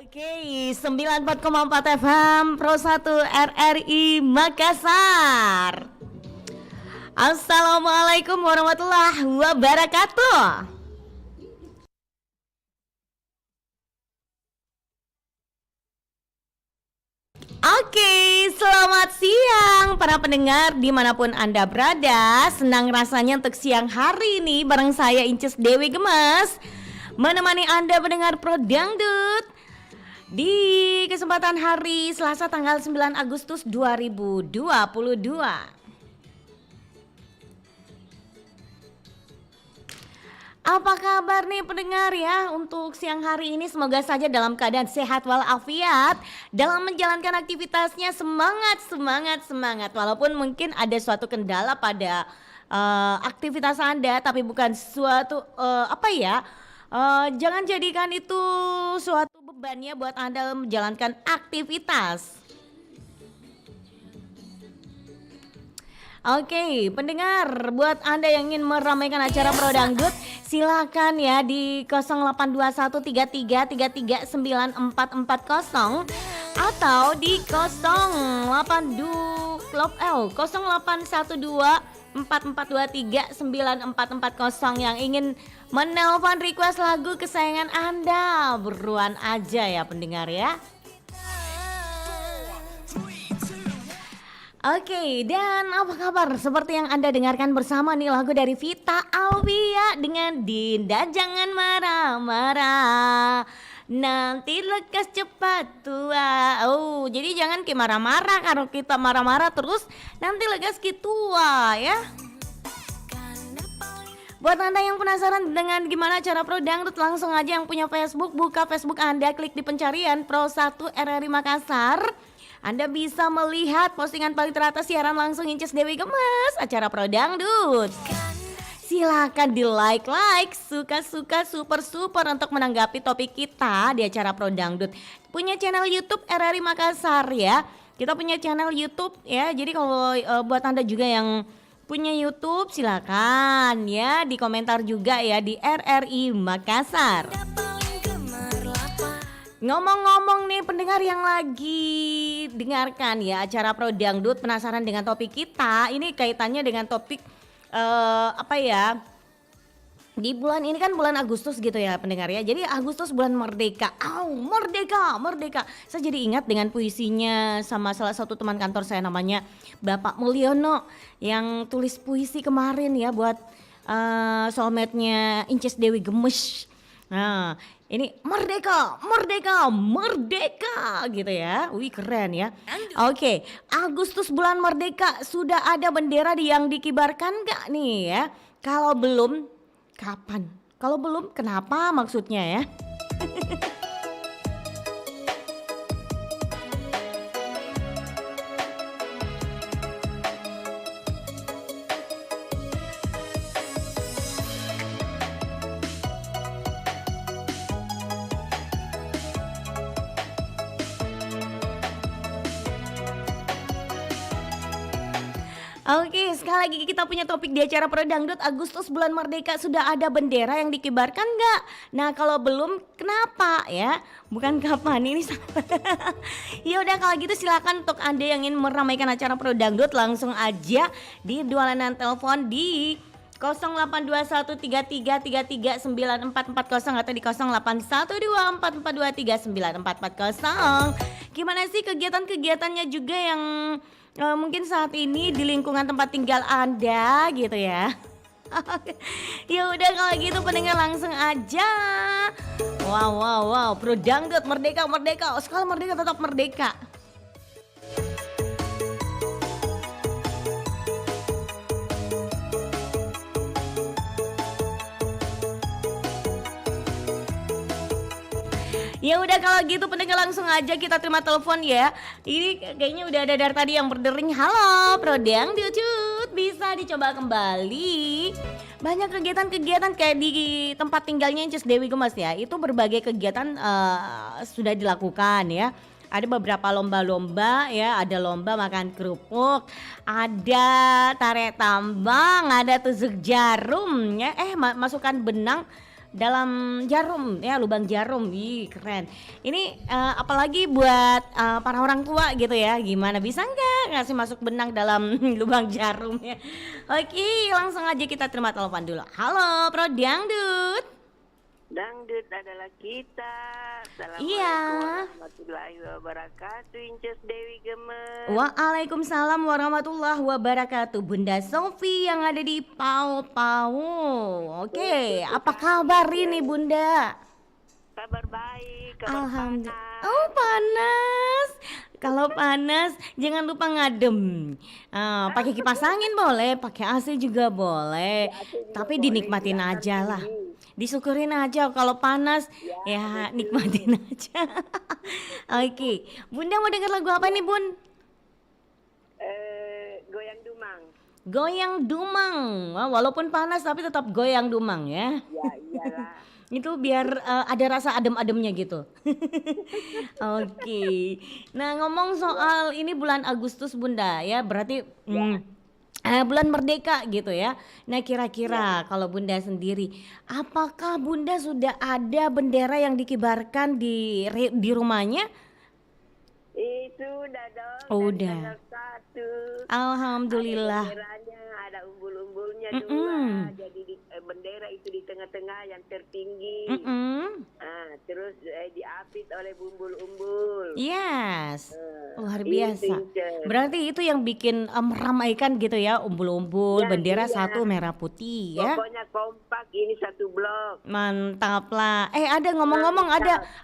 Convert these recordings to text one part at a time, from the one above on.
Oke, 94,4 FM Pro 1 RRI Makassar. Assalamualaikum warahmatullahi wabarakatuh. Oke, selamat siang para pendengar dimanapun Anda berada. Senang rasanya untuk siang hari ini bareng saya Inces Dewi Gemas menemani Anda mendengar Pro Dangdut di kesempatan hari Selasa tanggal 9 Agustus 2022. Apa kabar nih pendengar ya untuk siang hari ini, semoga saja dalam keadaan sehat walafiat dalam menjalankan aktivitasnya. Semangat walaupun mungkin ada suatu kendala pada aktivitas Anda, tapi bukan suatu jangan jadikan itu suatu bebannya buat Anda menjalankan aktivitas. Oke, pendengar, buat Anda yang ingin meramaikan acara Pro Dangdut, silakan ya di 0813339440 atau di 081244239440 yang ingin menelpon request lagu kesayangan Anda. Buruan aja ya pendengar ya. Oke, dan apa kabar? Seperti yang Anda dengarkan bersama nih lagu dari Vita Alvia dengan Dinda Jangan Marah-Marah, nanti lekas cepat tua. Oh, jadi jangan kayak marah-marah. Kalau kita marah-marah terus nanti lekas kita tua ya. Buat Anda yang penasaran dengan gimana cara Pro Dangdut, langsung aja yang punya Facebook, buka Facebook Anda, klik di pencarian Pro 1 RRI Makassar. Anda bisa melihat postingan paling teratas siaran langsung Inces Dewi Gemas, acara Pro Dangdut. Silakan di like, suka-suka, super untuk menanggapi topik kita di acara Pro Dangdut. Punya channel YouTube RRI Makassar ya. Kita punya channel YouTube ya. Jadi kalau buat Anda juga yang punya YouTube, silakan ya di komentar juga ya di RRI Makassar. Ngomong-ngomong nih pendengar yang lagi dengarkan ya acara Pro Dangdut, penasaran dengan topik kita, ini kaitannya dengan topik di bulan ini kan bulan Agustus gitu ya pendengar ya. Jadi Agustus bulan merdeka. Merdeka. Saya jadi ingat dengan puisinya sama salah satu teman kantor saya namanya Bapak Mulyono yang tulis puisi kemarin ya buat soulmate-nya Inces Dewi Gemes. Nah, ini merdeka gitu ya. Wih keren ya. Oke, Agustus bulan merdeka, sudah ada bendera yang dikibarkan gak nih ya? Kalau belum, kapan? Kalau belum, kenapa maksudnya ya? Oke, sekali lagi kita punya topik di acara Pro Dangdut, Agustus bulan merdeka, sudah ada bendera yang dikibarkan nggak? Nah kalau belum, kenapa ya? Bukan kapan ini. Ya udah kalau gitu silakan untuk Anda yang ingin meramaikan acara Pro Dangdut, langsung aja di dua layanan telepon di 082133339440 atau di 081244239440. Gimana sih kegiatan-kegiatannya juga yang mungkin saat ini di lingkungan tempat tinggal Anda gitu ya. Ya udah kalau gitu pendengar langsung aja. Wow, Pro Dangdut merdeka. Sekali merdeka tetap merdeka. Ya udah kalau gitu pendengar langsung aja kita terima telepon ya. Ini kayaknya udah ada dari tadi yang berdering. Halo Pro Dangdut, bisa dicoba kembali. Banyak kegiatan-kegiatan kayak di tempat tinggalnya Inces Dewi Gemas ya. Itu berbagai kegiatan sudah dilakukan ya. Ada beberapa lomba-lomba ya, ada lomba makan kerupuk, ada tarik tambang, ada tusuk jarum ya, masukkan benang dalam jarum ya, lubang jarum. Ih, keren. Ini apalagi buat para orang tua gitu ya. Gimana bisa nggak ngasih masuk benang dalam lubang jarum ya? Oke, langsung aja kita terima telepon dulu. Halo, Pro Dangdut. Dangdut adalah kita. Assalamualaikum Iya. warahmatullahi wabarakatuh. Incus Dewi Gemes. Waalaikumsalam warahmatullahi wabarakatuh. Bunda Sofi yang ada di Pau. Oke, apa kabar ini Bunda? Kabar baik, kabar Alhamdulillah. panas. Oh, panas. Kalau panas jangan lupa ngadem. Pakai kipas angin boleh, pakai AC juga boleh. Tapi dinikmatin aja lah. Disyukurin aja. Kalau panas ya nikmatin aja. Oke, Bunda mau dengar lagu apa nih Bun? Goyang Dumang. Goyang Dumang. Wah, walaupun panas tapi tetap goyang Dumang ya. Ya iyalah. Itu biar ada rasa adem-ademnya gitu. Oke. Nah, ngomong soal ini bulan Agustus Bunda ya, berarti bulan merdeka gitu ya. Nah, kira-kira kalau Bunda sendiri, apakah Bunda sudah ada bendera yang dikibarkan di rumahnya? Itu udah dong. Oh, dari udah. tanggal 1. Alhamdulillah. Ada benderanya, ada umbul-umbulnya Mm-mm. 2. Jadi bendera itu di tengah-tengah yang tertinggi. Terus diapit oleh umbul-umbul. Yes. Luar Itu, biasa. Incus. Berarti itu yang bikin meramaikan gitu ya, umbul-umbul, Ya, bendera iya. satu merah putih ya. Pokoknya kompak, ini satu blok. Mantap lah. Ada ngomong-ngomong,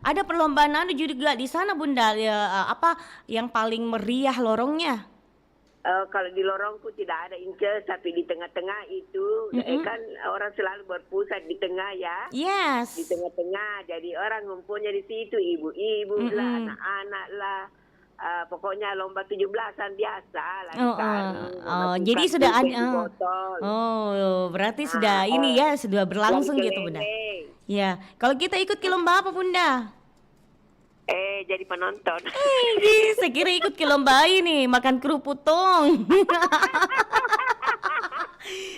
ada perlombaan anu juga di sana Bunda. Ya, apa yang paling meriah lorongnya? Kalau di lorongku tidak ada Incus, tapi di tengah-tengah itu kan orang selalu berpusat di tengah ya. Yes. Di tengah-tengah, jadi orang ngumpulnya di situ, ibu-ibu lah, anak-anak lah. Pokoknya lomba 17-an biasa lah. Jadi sudah ada. Botol. Berarti sudah ini ya, sudah berlangsung Yang gitu Bunda. kelele. Ya, kalau kita ikut ke lomba apa Bunda? Jadi penonton. Saya kira ikut ke lomba ini, makan kerupuk tong.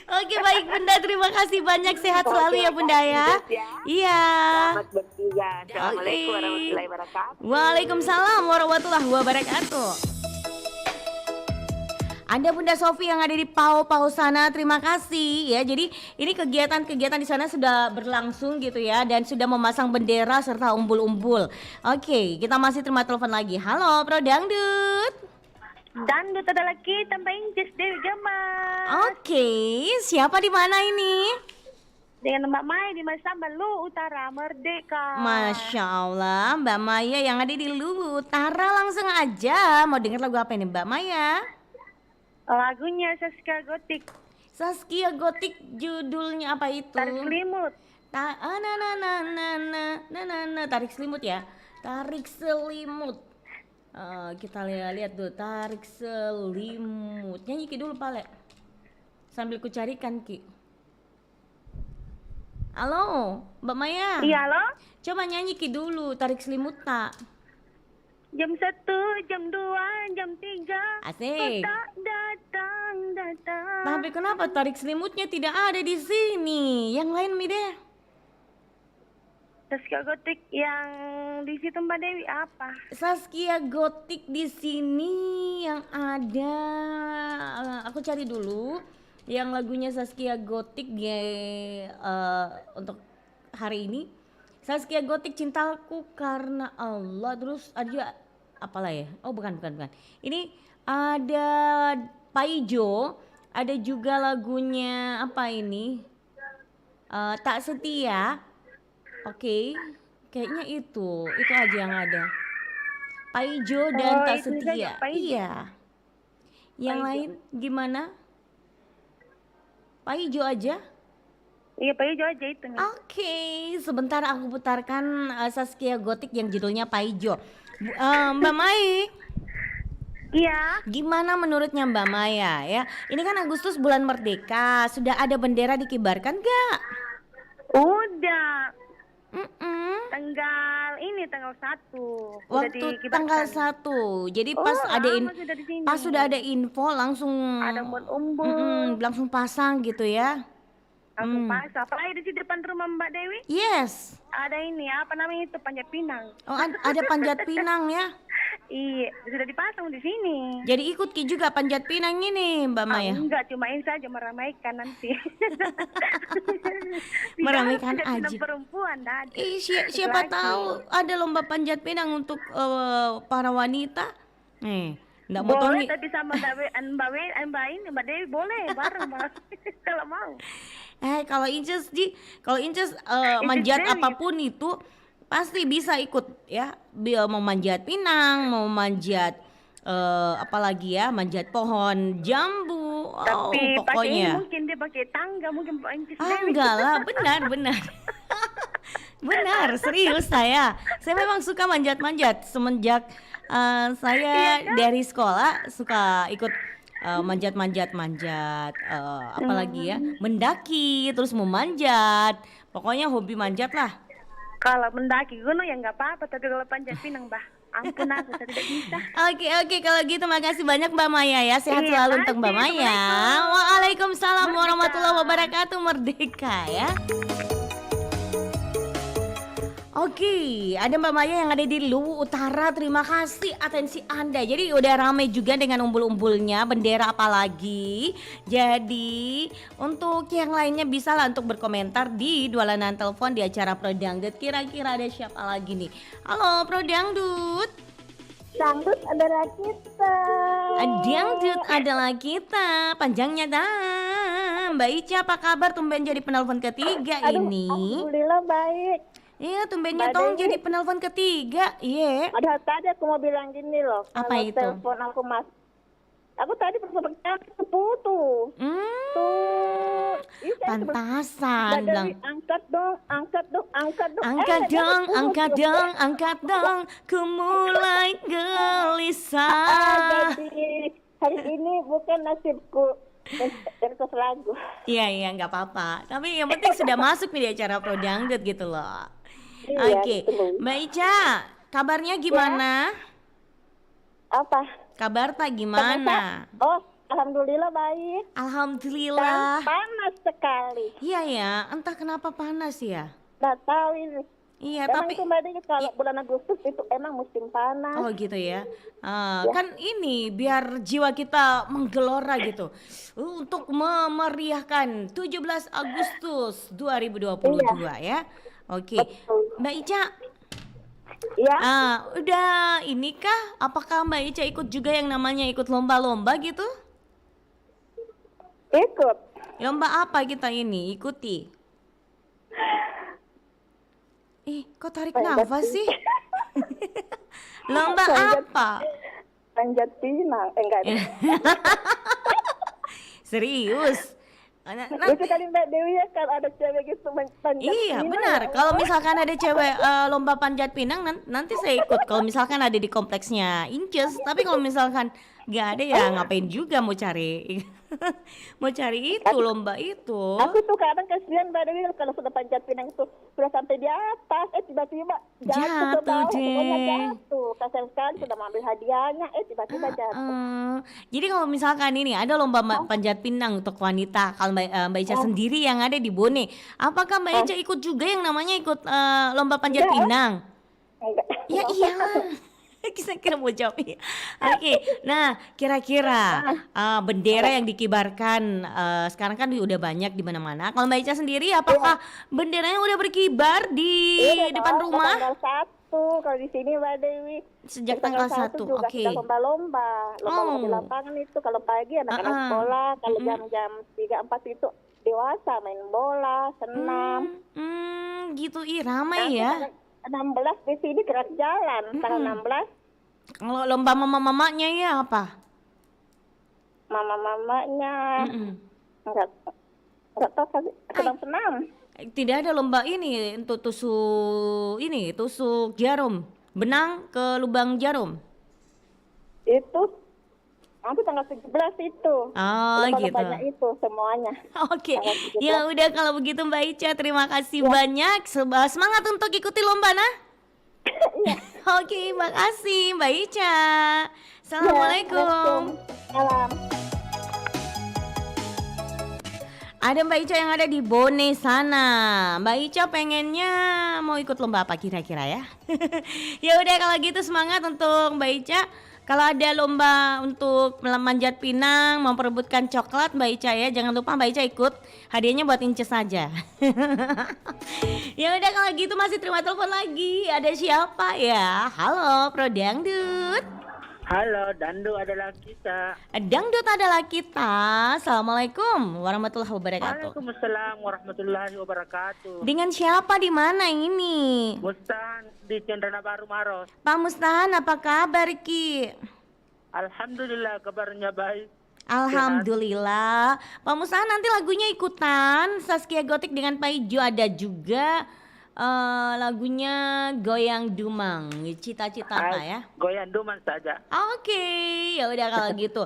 Oke, baik Bunda, terima kasih banyak, sehat selalu ya Bunda ya. Iya. Selamat bertugas. Assalamualaikum warahmatullahi wabarakatuh. Waalaikumsalam warahmatullahi wabarakatuh. Anda Bunda Sofi yang ada di Pau sana, terima kasih ya. Jadi ini kegiatan-kegiatan di sana sudah berlangsung gitu ya, dan sudah memasang bendera serta umbul-umbul. Oke, kita masih terima telepon lagi. Halo, Pro Dangdut. Dangdut adalah kita, Mbak Incis Dewi Gemas. Oke, siapa di mana ini? Dengan Mbak Mai di Masamba, Lu Utara, Merdeka. Masya Allah, Mbak Maya yang ada di Luwu Utara, langsung aja. Mau denger lagu apa ini Mbak Maya? Lagunya Saskia Gotik, Saskia Gotik, judulnya apa itu? Tarik Selimut. Tarik selimut ya. Tarik selimut. Kita lihat tuh, tarik selimut. Nyanyi Ki dulu Pale. Sambil ku carikan Ki. Halo, Mbak Maya. Iya loh. Coba nyanyi Ki dulu, tarik selimut tak? Jam 1, jam 2, jam 3. Asik. Tak datang. Tapi kenapa tarik selimutnya tidak ada di sini? Yang lain Mi deh. Saskia Gotik yang di situ Mbak Dewi apa? Saskia Gotik di sini yang ada. Aku cari dulu yang lagunya Saskia Gotik ya, untuk hari ini. Saskia Gotik, Cintaku Karena Allah. Terus ada juga apalah ya? Oh bukan. Ini ada Paijo, ada juga lagunya apa ini? Tak Setia. Oke, kayaknya itu aja yang ada. Paijo dan Tak itu saja, Setia. Paijo. Iya. Yang Paijo. lain gimana? Paijo aja. Iya, Paijo aja itu. Oke, sebentar aku putarkan Saskia Gotik yang judulnya Paijo. Mbak Mai, Iya. gimana menurutnya Mbak Maya ya? Ini kan Agustus bulan merdeka, sudah ada bendera dikibarkan gak? Udah. Mm-mm. Tanggal 1. Udah Waktu dikibarkan. tanggal 1. Jadi Oh, pas lama sudah di sini. pas sudah ada info langsung Ada umbul-umbul. langsung pasang gitu ya. Langsung pasang. Apalagi di sini depan rumah Mbak Dewi Yes. ada ini apa namanya itu panjat pinang. Oh, ada panjat pinang ya. Iya, sudah dipasang di sini. Jadi ikut Ki juga panjat pinang ini, Mbak Maya. Enggak, cuma ini saja meramaikan nanti. Meramaikan Tidak aja. senang perempuan, dah ada. Siapa Laki. tahu ada lomba panjat pinang untuk para wanita. Enggak mau Boleh, tahu tapi sama Mbak ini, Mbak Dewi boleh bareng Mbak. Kalau mau. kalau Inces manjat Dewi. apapun itu pasti bisa ikut ya. Mau manjat pinang, mau manjat apalagi ya, manjat pohon jambu. Tapi pakai ini Pokoknya. mungkin dia pakai tangga mungkin Mbak Incis Ah, Dewi. enggak lah, benar. Benar, serius saya. Saya memang suka manjat-manjat semenjak saya dari sekolah suka ikut manjat-manjat, apalagi ya, mendaki, terus mau manjat. Pokoknya hobi manjat lah. Kalau mendaki gunung ya nggak apa-apa, tapi kalau panjat pinang, Mbak, ampun aku saya tidak bisa. Oke, kalau gitu makasih banyak Mbak Maya ya. Sehat Iya, selalu untuk Mbak makasih. Maya. Assalamualaikum. Waalaikumsalam Merdeka. warahmatullahi wabarakatuh. Merdeka ya. Oke, ada Mbak Maya yang ada di Luwu Utara. Terima kasih atensi Anda. Jadi udah ramai juga dengan umbul-umbulnya, bendera apalagi. Jadi untuk yang lainnya bisa lah untuk berkomentar di Dualanan Telepon di acara Pro Dangdut. Kira-kira ada siapa lagi nih? Halo Pro Dangdut. Dangdut adalah kita. Dangdut adalah kita. Panjangnya dah. Mbak Ica apa kabar? Tumben jadi penelpon ketiga ini. Alhamdulillah baik. Iya, tumbennya Mbak Tong Dewi. jadi penelpon ketiga. Iya. Padahal tadi aku mau bilang gini loh. Apa kalau itu? Telepon aku tadi persepekan putus. Tuh. Ih, saya Pantasan Mbak bilang. Dewi, angkat dong. Angkat jangan dong, putus angkat loh. dong, angkat dong. Ku mulai gelisah. Jadi hari ini bukan nasibku terus lagu. Iya, nggak apa-apa. Tapi yang penting sudah masuk nih di acara Pro Dangdut gitu loh. Iya, Oke, betul. Mbak Ica, kabarnya gimana? Apa? Kabar tak gimana? Oh, alhamdulillah baik. Alhamdulillah. Dan panas sekali. Iya ya, entah kenapa panas ya. Nggak tahu ini. Iya, Emang tapi itu Mbak Dewi kalau bulan Agustus itu emang musim panas. oh gitu ya. Kan ini biar jiwa kita menggelora gitu. Untuk memeriahkan 17 Agustus 2022 ya. Oke. Betul. Mbak Ica, Iya. udah inikah? Apakah Mbak Ica ikut juga yang namanya ikut lomba-lomba gitu? Ikut. Lomba apa kita ini ikuti? Kok tarik nafas sih? Lomba apa? Panjat pinang. Enggak ada. Serius? Itu kali Mbak Dewi ya kalau ada cewek gitu panjat Iya pinang. benar. Kalau misalkan ada cewek lomba panjat pinang nanti saya ikut. Kalau misalkan ada di kompleksnya Inces. Tapi kalau misalkan nggak ada ya ngapain juga mau cari mau cari itu lomba itu. Aku tuh kadang kasihan Mbak Dewi kalau sudah panjat pinang itu sudah sampai di atas, tiba-tiba jatuh ke bawah, pokoknya jatuh. Kasihan sekali sudah mengambil hadiahnya, tiba-tiba jatuh. Jadi kalau misalkan ini ada lomba panjat pinang untuk wanita, kalau Mbak Ica sendiri yang ada di Bone, apakah Mbak Ica ikut juga yang namanya ikut lomba panjat pinang? Enggak. Ya iyalah. Saya kira mau jawab ya. Oke, nah kira-kira bendera yang dikibarkan sekarang kan udah banyak di mana-mana. Kalau Mbak Ica sendiri, apakah benderanya udah berkibar di depan rumah? Tanggal 1 kalau di sini Mbak Dewi. Sejak tanggal 1, juga oke. sudah lomba-lomba di lapangan itu. Kalau pagi anak-anak sekolah, kalau jam-jam 3-4 itu dewasa main bola, senam. Gitu, ramai ya. 16 di sini gerak jalan, tanggal 16. Kalau lomba mama-mamanya ya apa? Mama-mamanya enggak tahu sedang senam. Tidak ada lomba ini untuk tusuk jarum, benang ke lubang jarum. Itu nanti tanggal 17 itu. Oh gitu. Banyak itu semuanya. Oke, ya udah kalau begitu Mbak Ica, terima kasih banyak. Semangat untuk ikuti lomba nah. Oke, makasih Mbak Ica. Assalamualaikum. Salam. Ada Mbak Ica yang ada di Bone sana. Mbak Ica pengennya mau ikut lomba apa kira-kira ya? Ya udah kalau gitu semangat untuk Mbak Ica. Kalau ada lomba untuk manjat pinang, memperebutkan coklat Mbak Ica ya, jangan lupa Mbak Ica ikut. Hadiahnya buat Inces saja. Ya udah kalau gitu masih terima telepon lagi. Ada siapa ya? Halo, Pro Dangdut. Halo, Dandu adalah kita. Dangdut adalah kita. Assalamualaikum warahmatullahi wabarakatuh. Waalaikumsalam warahmatullahi wabarakatuh. Dengan siapa di mana ini? Mustan di Cendana Baru Maros. Pak Mustahan, apa kabar Ki? Alhamdulillah kabarnya baik. Alhamdulillah. Pak Mustahan nanti lagunya ikutan. Saskia Gotik dengan Pak Ijo ada juga. Lagunya Goyang Dumang. Cita-cita apa ya? Goyang Duman saja. Oke, ya udah kalau gitu.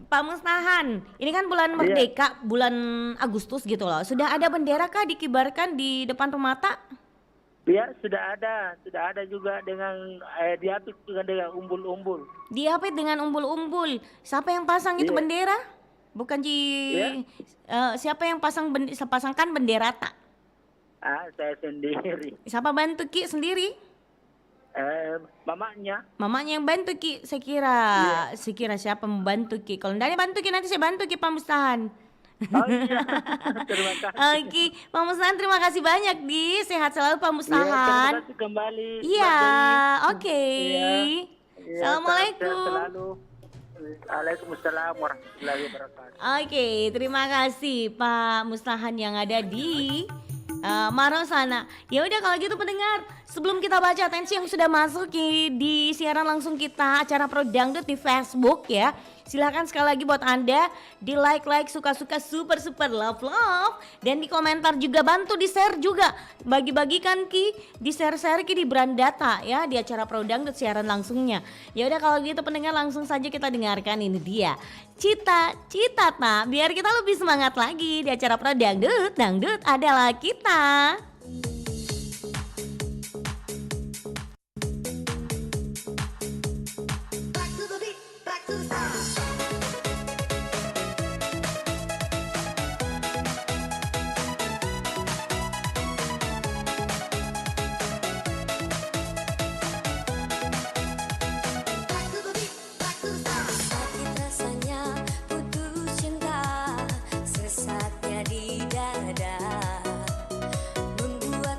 Pak Mustahan, ini kan bulan Merdeka, bulan Agustus gitu loh. Sudah ada bendera kah dikibarkan di depan rumah tak? Ya, sudah ada juga dengan diapit juga dengan umbul-umbul. Diapit dengan umbul-umbul. Siapa yang pasang itu bendera? Bukan siapa yang pasangkan bendera tak? Saya sendiri. Siapa bantu Ki sendiri? Mamanya yang bantu Ki, saya kira siapa membantu Ki. Kalau tidak bantu Ki nanti saya bantu Ki Pak Mustahan. Oh iya. Terima kasih. Oke, Pak Mustahan terima kasih banyak di sehat selalu Pak Mustahan. Terima kasih kembali. Iya, oke. Assalamualaikum. Sehat selalu. Waalaikumsalam warahmatullahi wabarakatuh. Oke, terima kasih Pak Mustahan yang ada di Maros sana. Ya udah kalau gitu pendengar, sebelum kita baca atensi yang sudah masuk di siaran langsung kita acara Pro Dangdut di Facebook ya. Silahkan sekali lagi buat Anda di like, suka-suka, super love dan di komentar juga, bantu di share juga, bagi-bagikan Ki, di share Ki di Brandata ya, di acara Pro Dangdut siaran langsungnya. Ya udah kalau gitu pendengar langsung saja kita dengarkan, ini dia Cita-cita tak, biar kita lebih semangat lagi di acara Pro Dangdut. Dangdut adalah kita. Sesatnya di dada membuat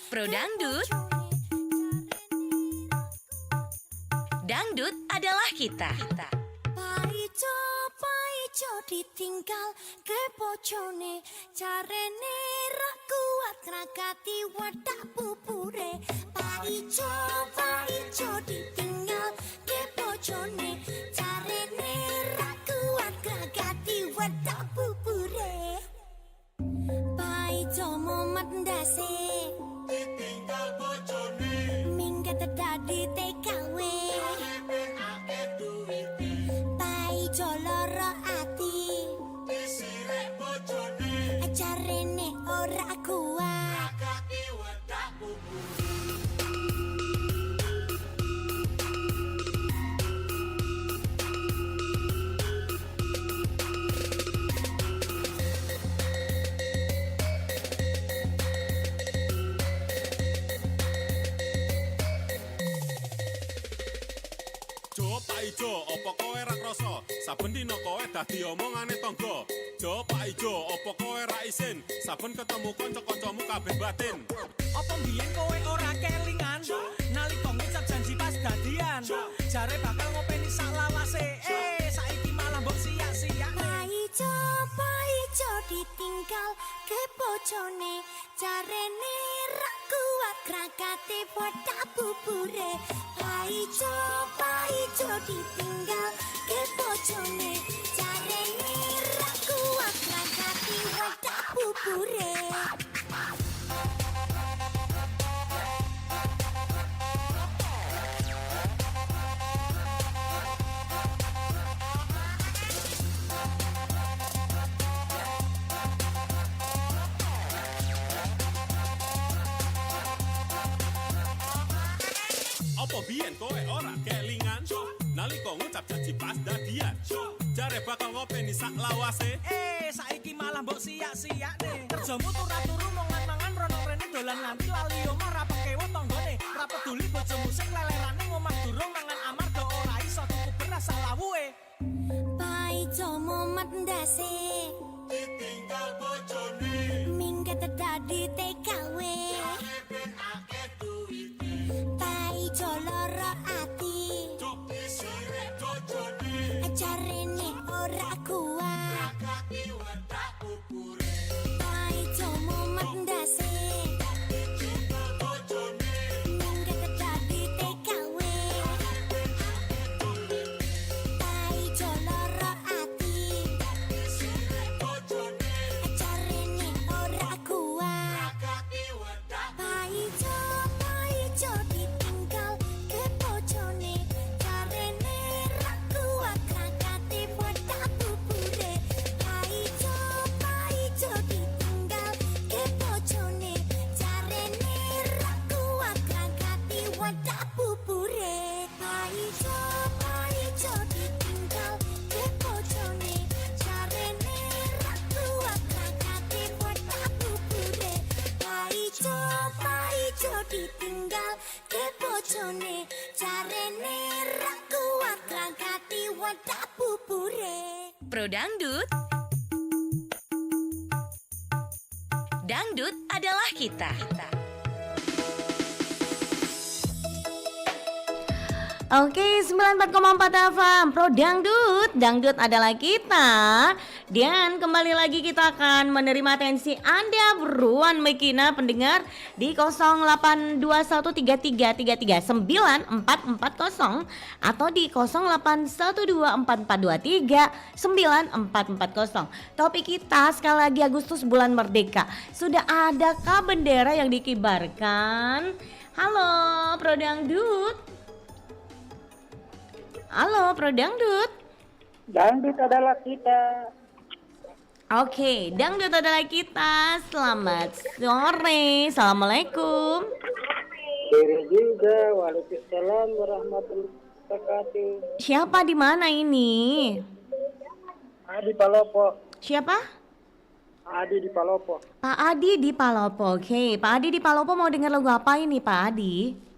Pro Dangdut. Dangdut adalah kita. Paijo ditinggal ke bojone, jarene ra kuat ngrakati wadah pupure. Paijo ditinggal ke bojone, jarene ra kuat ngrakati wadah pupure. Paijo momat ndase ditinggal bojone, minggat dadi TKW. Paijo lara ati disirek bojone, jarene ora kuat ngrakati wadah pupure. Ijo, opo kowe ra krasa? Saben dina kowe dadi omongane tangga. Jo Pak Ijo, opo kowe ra isin? Saben ketemu kanca-kancamu kabeh batin. Apa mbiyen kowe ora kelingan? Nalika ngucap janji pas dadian, jare bakal ngopeni sak lawase. Saiki malah mbok siyak-siyak. Paijo ditinggal ke bojone, jarene ra kuat ngrakati wadah pupure. Paijo ditinggal ke bojone, jarene ra kuat ngrakati wadah pupure. Apa biyen kowe ora kelingan? Nalika ngucap janji pas dadian, jare bakal ngopeni sak lawase. Saiki malah mbok siyak-siyak nih. Kerjamu turu-turu mangan-mangan ronong rene dolan nganti lali omah ra pekewo tanggane. Ra peduli bojomu sing lelerane ngomah durung mangan amarga ora iso tuku beras sak lawuhe. Paijo momat ndase ditinggal bojone, minggat dadi TKW. Paijo lara ati disirek bojone, jarene ora kuat ngrakati wadah pupure. Paijo momat ndase ditinggal bojone, minggat dadi TKW. Paijo lara ati disirek bojone, jarene ora kuat ngrakati wadah. Paijo ditinggal ke bojone, jarene ra kuat ngrakati wadah pupure. Paijo ditinggal ke bojone, jarene ra kuat ngrakati wadah pupure. Paijo ditinggal ke bojone, jarene ra kuat ngrakati wadah pupure. Paijo ditinggal ke bojone, jarene ra kuat ngrakati wadah pupure. Pro Dangdut. Dangdut adalah kita. Oke, 94,4 FM Pro Dangdut. Dangdut adalah kita. Dan kembali lagi kita akan menerima atensi Anda buruan Mekina pendengar di 081213339440 atau di 081244239440. Topik kita sekali lagi Agustus bulan merdeka. Sudah adakah bendera yang dikibarkan? Halo Pro Dangdut. Halo Pro Dangdut. Dangdut adalah kita. Oke, Dangdut adalah kita. Selamat sore. Assalamualaikum. Diri juga. Waalaikumsalam warahmatullahi wabarakatuh. Siapa di mana ini? Adi Palopo. Siapa? Adi di Palopo. Pak Adi di Palopo. Oke, Pak Adi di Palopo mau dengar lagu apa ini Pak Adi?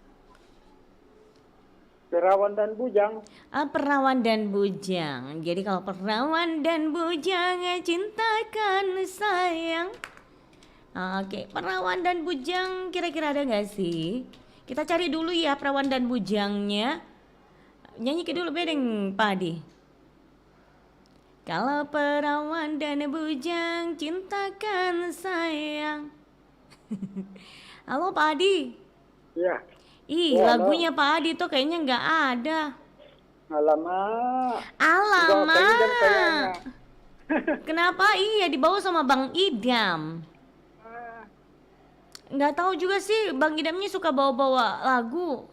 Perawan dan Bujang. Perawan dan Bujang. Jadi kalau perawan dan bujang cintakan sayang. Oke, perawan dan bujang kira-kira ada nggak sih? Kita cari dulu ya perawan dan bujangnya. Nyanyi ke dulu bedeng Padi. Kalau perawan dan bujang cintakan sayang. Halo Pak Adi. Ya. Ih, lagunya Pak Adi tuh kayaknya nggak ada. Alamak. Alamak. Kenapa? Iya dibawa sama Bang Idam. Nggak tahu juga sih, Bang Idamnya suka bawa-bawa lagu.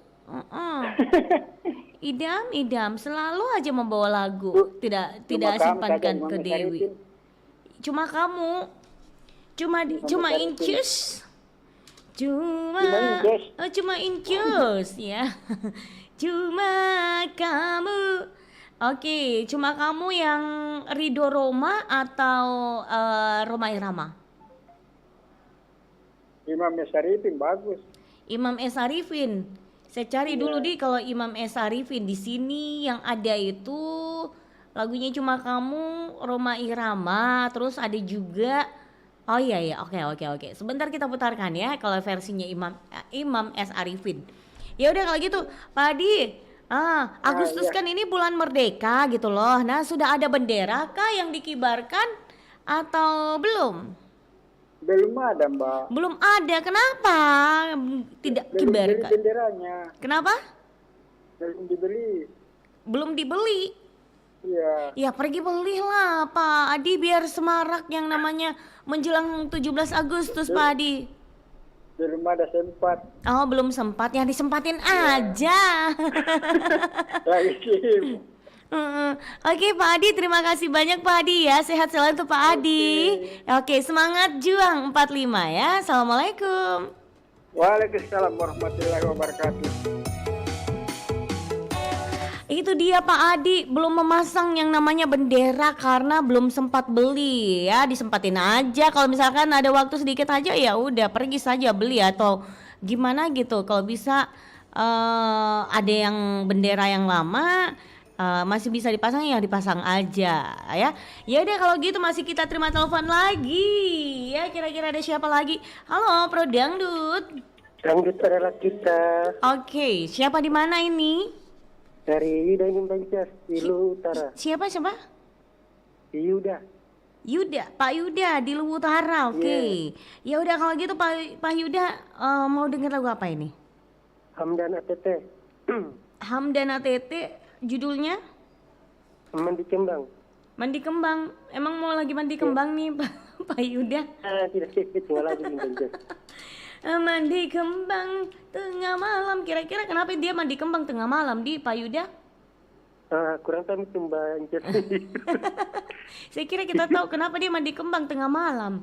Idam selalu aja membawa lagu. Tidak simpankan ke Dewi. Cuma kamu. Cuma incus. Cuma incus ya. Cuma kamu. Oke, cuma kamu yang Ridho Roma atau Roma Irama? Imam S. Arifin bagus. Imam S. Arifin. Saya cari dulu kalau Imam S. Arifin di sini yang ada itu lagunya Cuma Kamu, Roma Irama, terus ada juga oh iya oke. Sebentar kita putarkan ya kalau versinya Imam S. Arifin. Ya udah kalau gitu, Pak Adi. Agustus kan ini bulan merdeka gitu loh. Nah, sudah ada bendera kah yang dikibarkan atau belum? Belum ada, Mbak. Belum ada. Kenapa tidak kibarkan? Benderanya. Kenapa? Belum dibeli. Belum dibeli. Iya. Ya pergi belilah Pak Adi biar semarak yang namanya menjelang 17 Agustus Pak Adi. Belum ada sempat. Oh belum sempat, ya disempatin aja. Lagi Kim. Oke Pak Adi, terima kasih banyak Pak Adi ya. Sehat selalu untuk Pak Adi. Oke, semangat juang 45 ya. Assalamualaikum. Waalaikumsalam warahmatullahi wabarakatuh. Itu dia Pak Adi belum memasang yang namanya bendera karena belum sempat beli ya. Disempatin aja, kalau misalkan ada waktu sedikit aja ya udah pergi saja beli atau gimana gitu. Kalau bisa ada yang bendera yang lama masih bisa dipasang ya dipasang aja ya. Ya udah kalau gitu masih kita terima telepon lagi ya. Kira-kira ada siapa lagi? Halo Pro Dangdut. Dangdut adalah kita. Oke, siapa di mana ini? Dari Yuda ingin Bancas, di Luwu Utara. Siapa? Yuda. Pak Yuda di Luwu Utara. Oke. Ya udah kalau gitu Pak Yuda mau denger lagu apa ini? Hamdan ATT. Hamdan ATT judulnya? Mandi Kembang. Mandi Kembang. Emang mau lagi mandi kembang nih Pak Yuda? Tidak cuma lagi Bancas. Mandi kembang tengah malam. Kira-kira kenapa dia mandi kembang tengah malam di Pak Yuda? Kurang tahu itu Bancas. Saya kira kita tahu kenapa dia mandi kembang tengah malam.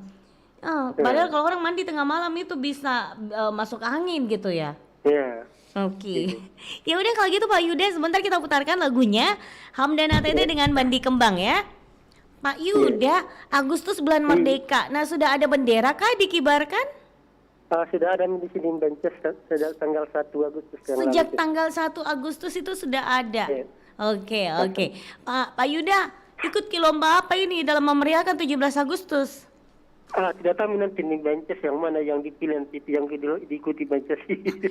Padahal kalau orang mandi tengah malam itu bisa masuk angin gitu ya. Iya. Oke. Ya udah kalau gitu Pak Yuda sebentar kita putarkan lagunya Hamdan ATT dengan Mandi Kembang ya. Pak Yuda, Agustus bulan merdeka. Nah, sudah ada bendera kah dikibarkan? Sudah ada di sini Bancas sejak tanggal 1 Agustus yang Sejak lalu. tanggal 1 Agustus itu sudah ada. Iya. Oke. Pak Yuda, ikut ke lomba apa ini dalam memeriahkan 17 Agustus? Tidak tahu nanti nih Bancas yang mana yang dipilih nanti yang diikuti Bancas.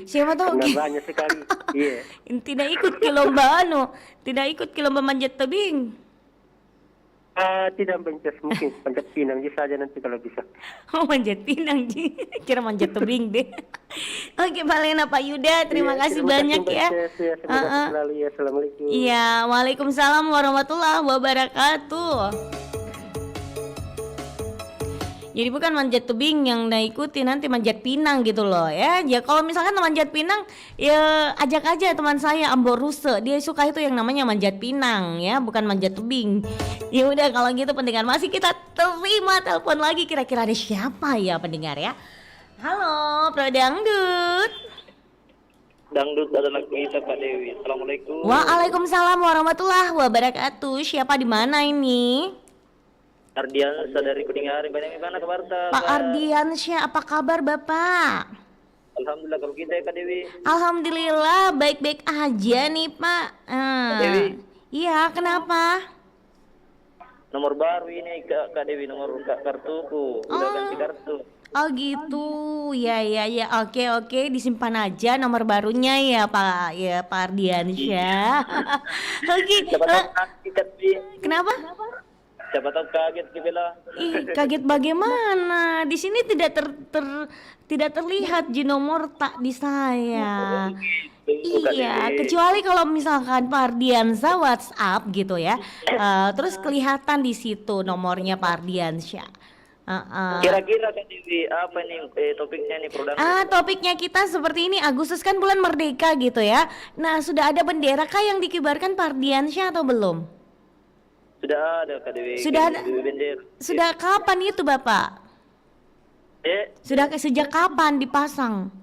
Siapa tahu? Karena banyak sekali. Iya. Tidak ikut ke lomba tidak ikut ke lomba manjat tebing. Tidak Bancas, mungkin panjat pinang saja nanti kalau bisa. Oh manjat pinang Ji. Kira manjat tebing deh. Oke Pak Lena, Pak Yuda, terima kasih banyak ya. Semoga selalu ya. Assalamualaikum. Iya, waalaikumsalam warahmatullahi wabarakatuh. Jadi bukan manjat tebing yang ikuti, nanti manjat pinang gitu loh ya. Ya kalau misalkan manjat pinang ya ajak aja teman saya Ambo Ruse, dia suka itu yang namanya manjat pinang ya, bukan manjat tebing. Ya udah kalau gitu pendengar masih kita terima telepon lagi, kira-kira ada siapa ya pendengar ya. Halo Pro Dangdut. Dangdut adalah kita Pak Dewi. Assalamualaikum. Waalaikumsalam warahmatullahi wabarakatuh. Siapa di mana ini? Ardiansyah dari Kuningan. Bagaimana kabar Pak Ardiansyah, apa kabar Bapak? Alhamdulillah, kalau kita ya Kak Dewi. Alhamdulillah baik-baik aja nih Pak. Dewi. Iya, kenapa? nomor baru ini Kak Dewi, nomor kartuku. Udah ganti kartu. Oh gitu, ya ya ya, oke disimpan aja nomor barunya ya Pak Ardiansyah. Oke, Siapa tahu kaget sih. kenapa? Siapa tahu kaget sih Bella. Ih, kaget bagaimana? Di sini tidak terlihat Ji nomor tak di saya. Iya, kecuali kalau misalkan Pak Ardiansyah WhatsApp gitu ya, terus kelihatan di situ nomornya Pak Ardiansyah. Kira-kira Kak Dewi apa nih topiknya nih produk? Topiknya kita seperti ini, Agustus kan bulan merdeka gitu ya. Nah, sudah ada bendera kah yang dikibarkan Pak Ardiansyah atau belum? Sudah ada Kak Dewi. Sudah ada. Bendera. Sudah kapan itu Bapak? Sudah sejak kapan dipasang?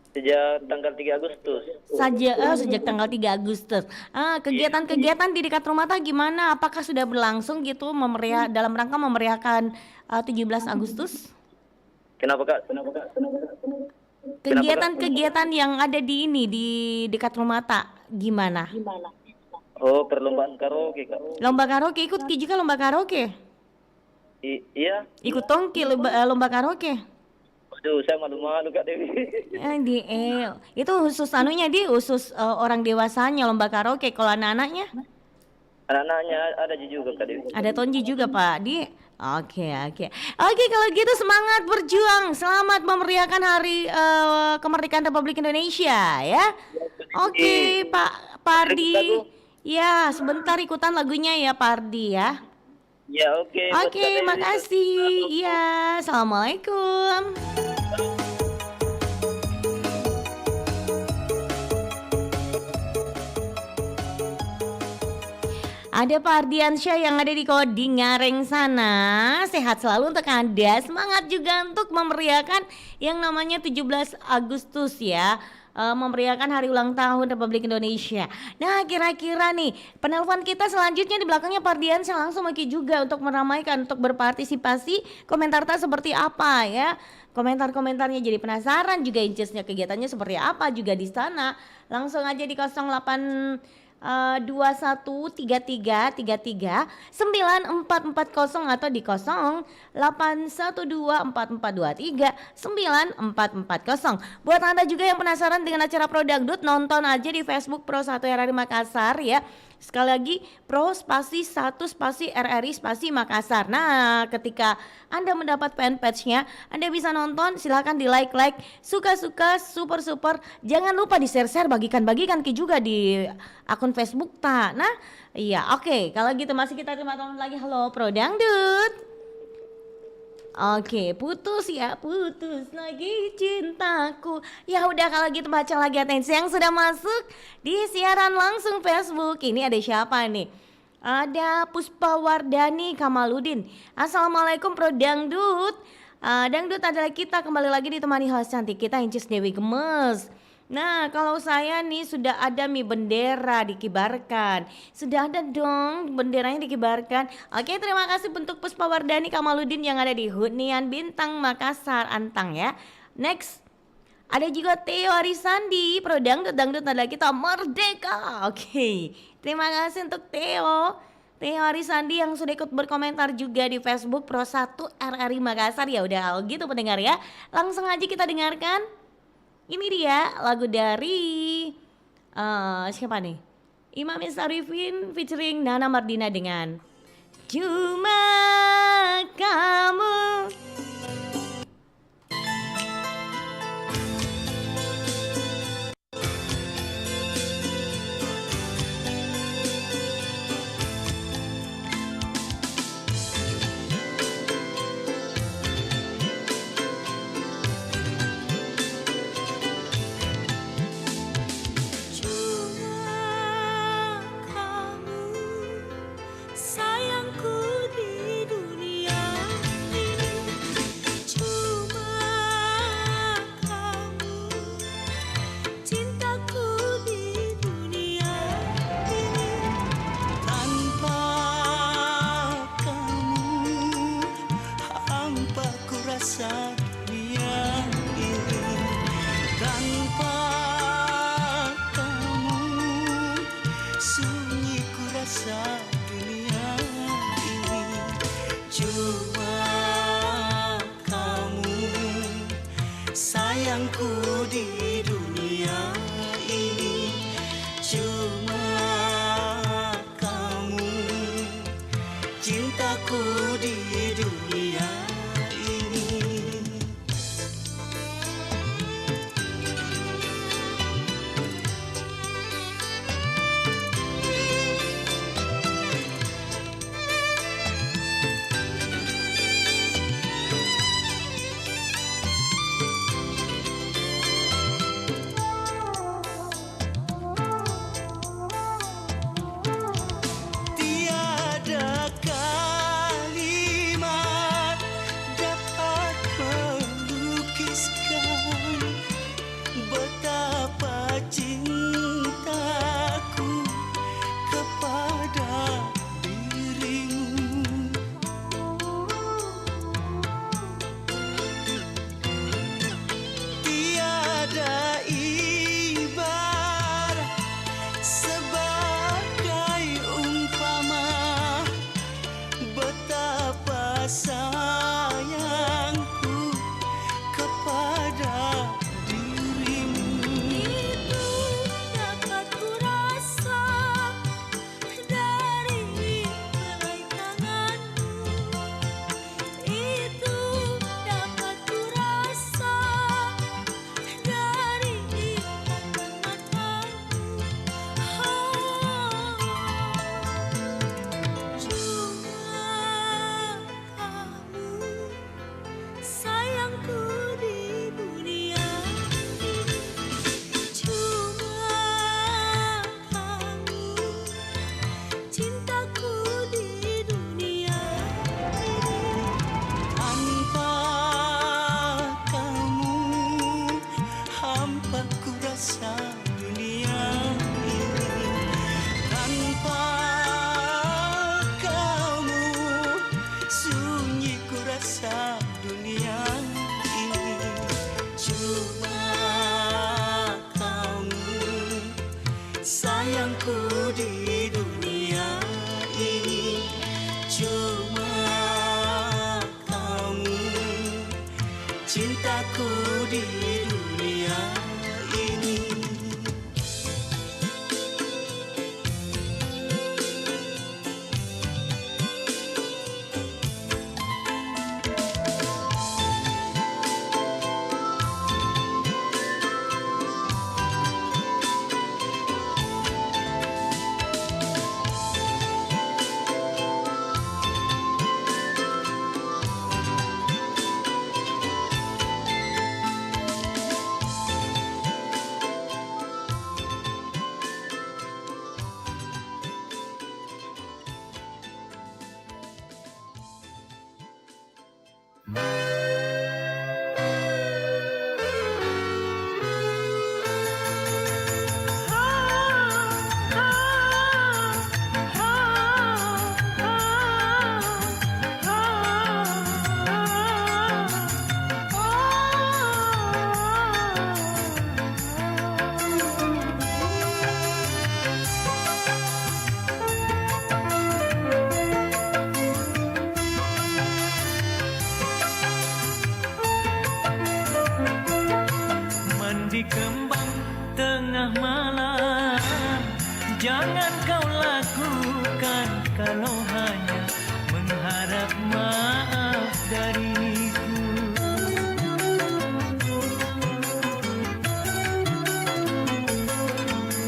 Sejak tanggal 3 Agustus. Sejak tanggal 3 Agustus. Kegiatan-kegiatan di dekat rumah tak gimana? Apakah sudah berlangsung gitu dalam rangka memeriahkan 17 Agustus? Kenapa Kak? Kegiatan-kegiatan yang ada di dekat rumah tak gimana? Oh, perlombaan karaoke Kak. Lomba karaoke, ikut Ki juga lomba karaoke? Iya. Ikut Tongki lomba karaoke? Aduh, saya malu-malu Kak Dewi. Itu khusus khusus orang dewasanya lomba karaoke. Kalau anak-anaknya? Anak-anaknya ada juga Kak Dewi. Ada Tonji juga Pak Di. Oke, kalau gitu semangat berjuang. Selamat memeriahkan hari kemerdekaan Republik Indonesia ya. Oke, Pak Ardi. Ya, sebentar ikutan lagunya ya Pak Ardi ya. Ya, oke. Oke, makasih. Iya, assalamualaikum. Ada Pak Ardiansyah yang ada di Koding Ngareng sana. Sehat selalu untuk Anda. Semangat juga untuk memeriahkan yang namanya 17 Agustus ya. Memeriahkan hari ulang tahun Republik Indonesia. Nah, kira-kira nih penelpon kita selanjutnya di belakangnya Pak Ardiansyah langsung maki juga untuk meramaikan, untuk berpartisipasi. Komentar tak seperti apa ya? Komentar-komentarnya jadi penasaran juga, incisnya kegiatannya seperti apa juga di sana. Langsung aja di 082133339440 atau di 081244239440. Buat Anda juga yang penasaran dengan acara Pro Dangdut, nonton aja di Facebook Pro 1 RRI Makassar ya. Sekali lagi Pro spasi 1 spasi RRI spasi Makassar. Nah, ketika Anda mendapat fanpage-nya, Anda bisa nonton, silahkan di like, suka-suka, super. Jangan lupa di share, bagikan Ki juga di akun Facebook ta. Nah, iya, oke. Kalau gitu masih kita terima telepon lagi. Halo Pro Dangdut. Oke, putus lagi cintaku. Ya udah kalau gitu baca lagi atensi yang sudah masuk di siaran langsung Facebook. Ini ada siapa nih? Ada Puspa Wardani Kamaludin. Assalamualaikum Pro Dangdut. Dangdut adalah kita, kembali lagi ditemani host cantik kita Incis Dewi Gemes. Nah, kalau saya nih sudah ada bendera dikibarkan. Sudah ada dong benderanya dikibarkan. Oke, terima kasih bentuk Puspa Wardani Kamaludin yang ada di Hunian Bintang Makassar Antang ya. Next. Ada juga Theo Arisandi, Pro Dangdut adalah kita merdeka. Oke. Terima kasih untuk Theo Arisandi yang sudah ikut berkomentar juga di Facebook Pro 1 RRI Makassar. Ya udah kalau gitu pendengar ya. Langsung aja kita dengarkan. Ini dia lagu dari siapa nih? Imam Sarifin featuring Nana Mardina dengan Cuma Kamu. Sayangku di Cuma kamu sayangku di dunia ini. Cuma kamu cintaku di dunia ini. Tiada kalimat dapat melukiskan betapa cintaku kepada dirimu. Tiada ibarat sebagai umpama betapa sayangku kepada dirimu. Itu dapat kurasa dari helai tanganmu. Itu dapat kurasa dari tatapan matamu. Cuma kamu sayangku di dunia ini. Cuma kamu cintaku di dunia ini. Tanpa kamu hampa ku rasa dunia ini. Tanpa kamu sunyi ku rasa dunia ini. Cuma kamu sayangku di dunia ini. Cuma kamu cintaku di dunia ini. Mandi kembang tengah malam jangan kau lakukan kalau hanya mengharap maaf dariku.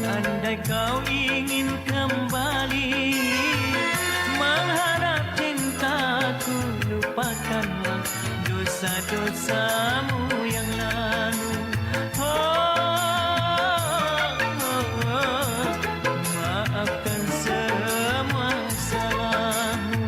Andai kau ingin kembali mengharap cintaku, lupakanlah dosa-dosamu yang lalu. Maafkan semua salahmu.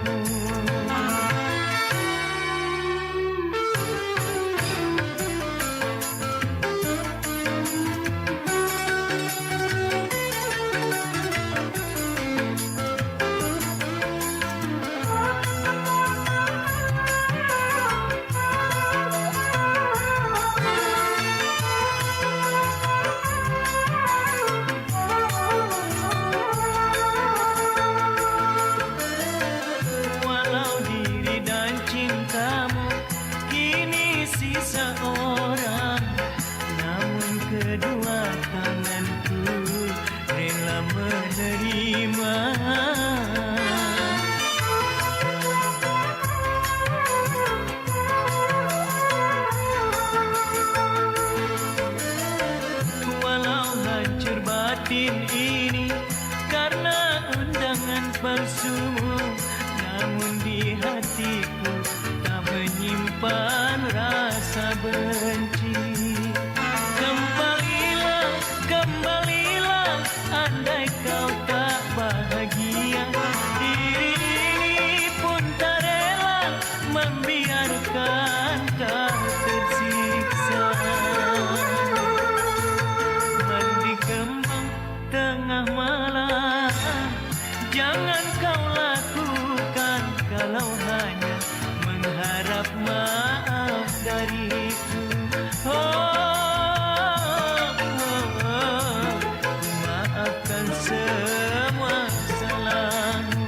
benci. Kembalilah, kembalilah, andai kau tak bahagia. Diri ini pun tak rela membiarkan kau tersiksa. Mandi kembang tengah malam, jangan kau lakukan kalau hanya mengharap maaf dariku. Maafkan semua salahmu.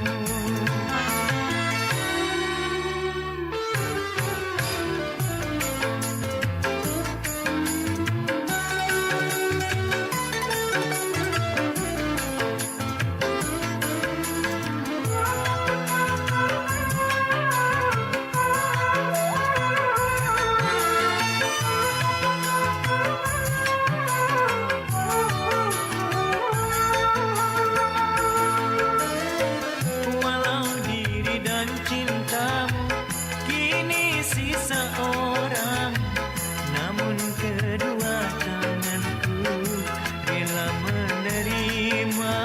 Walau diri dan cintamu kini sisa orang, namun kedua tanganku rela menerima.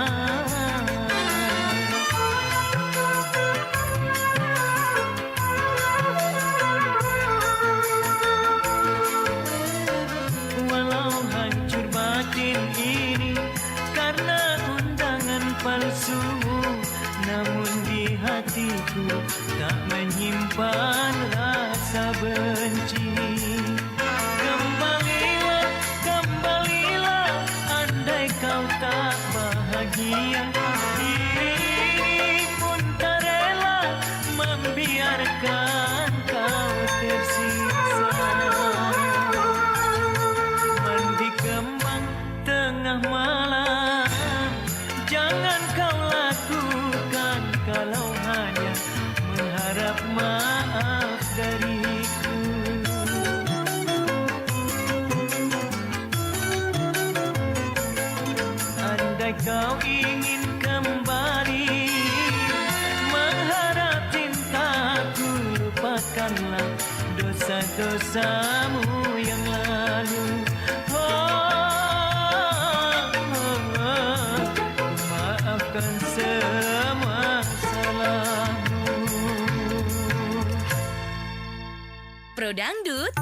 Walau hancur batin ini karena undangan palsu, namun di hatiku tak menyimpan rasa benci. Kembalilah, kembalilah, andai kau tak bahagia. Diri ini pun tak rela membiarkan kau tersiksa. Mandi kembang tengah malam, jangan kau lakukan kalau hanya mengharap maaf dariku. Andai kau ingin kembali mengharap cintaku, lupakanlah dosa-dosamu yang lalu. Maafkan semua salahmu. Pro Dangdut.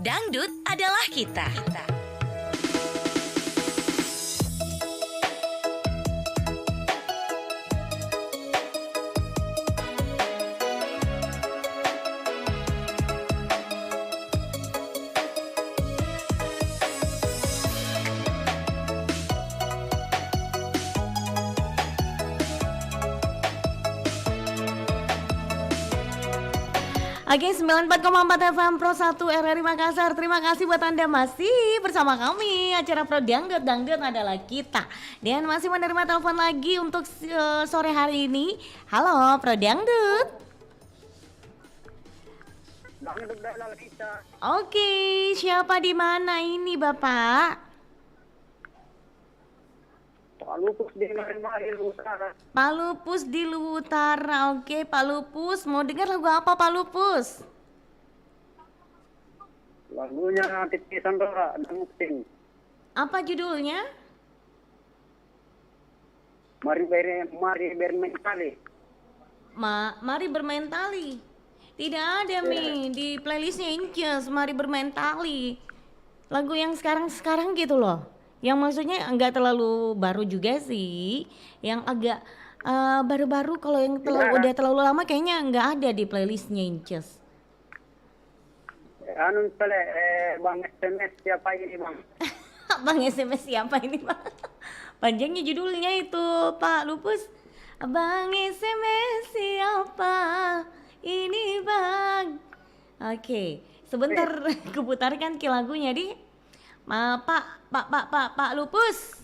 Dangdut adalah kita. Oke, 94,4 FM Pro 1 RRI Makassar. Terima kasih buat Anda masih bersama kami. Acara Pro Dangdut, Dangdut adalah kita. Dan masih menerima telepon lagi untuk sore hari ini. Halo, Pro Dangdut. Oke, siapa di mana ini, Bapak? Pak Lupus di Mari Utara. Pak Lupus di Luwu Utara. Oke, Pak Lupus, mau dengar lagu apa, Pak Lupus? Lagunya Titi Sandra dan Muksin. Apa judulnya? Mari bermain tali. Mari bermain tali. Tidak ada Mi di playlistnya Inces. Mari bermain tali. Lagu yang sekarang gitu loh. Yang maksudnya enggak terlalu baru juga sih. Yang agak baru-baru. Kalau yang udah terlalu lama kayaknya enggak ada di playlistnya Inces. Bang SMS siapa ini Bang? Bang SMS siapa ini Bang? Panjangnya judulnya itu Pak Lupus. Bang SMS siapa ini Bang? Oke, sebentar kuputarkan ke lagunya di. Pak Lupus.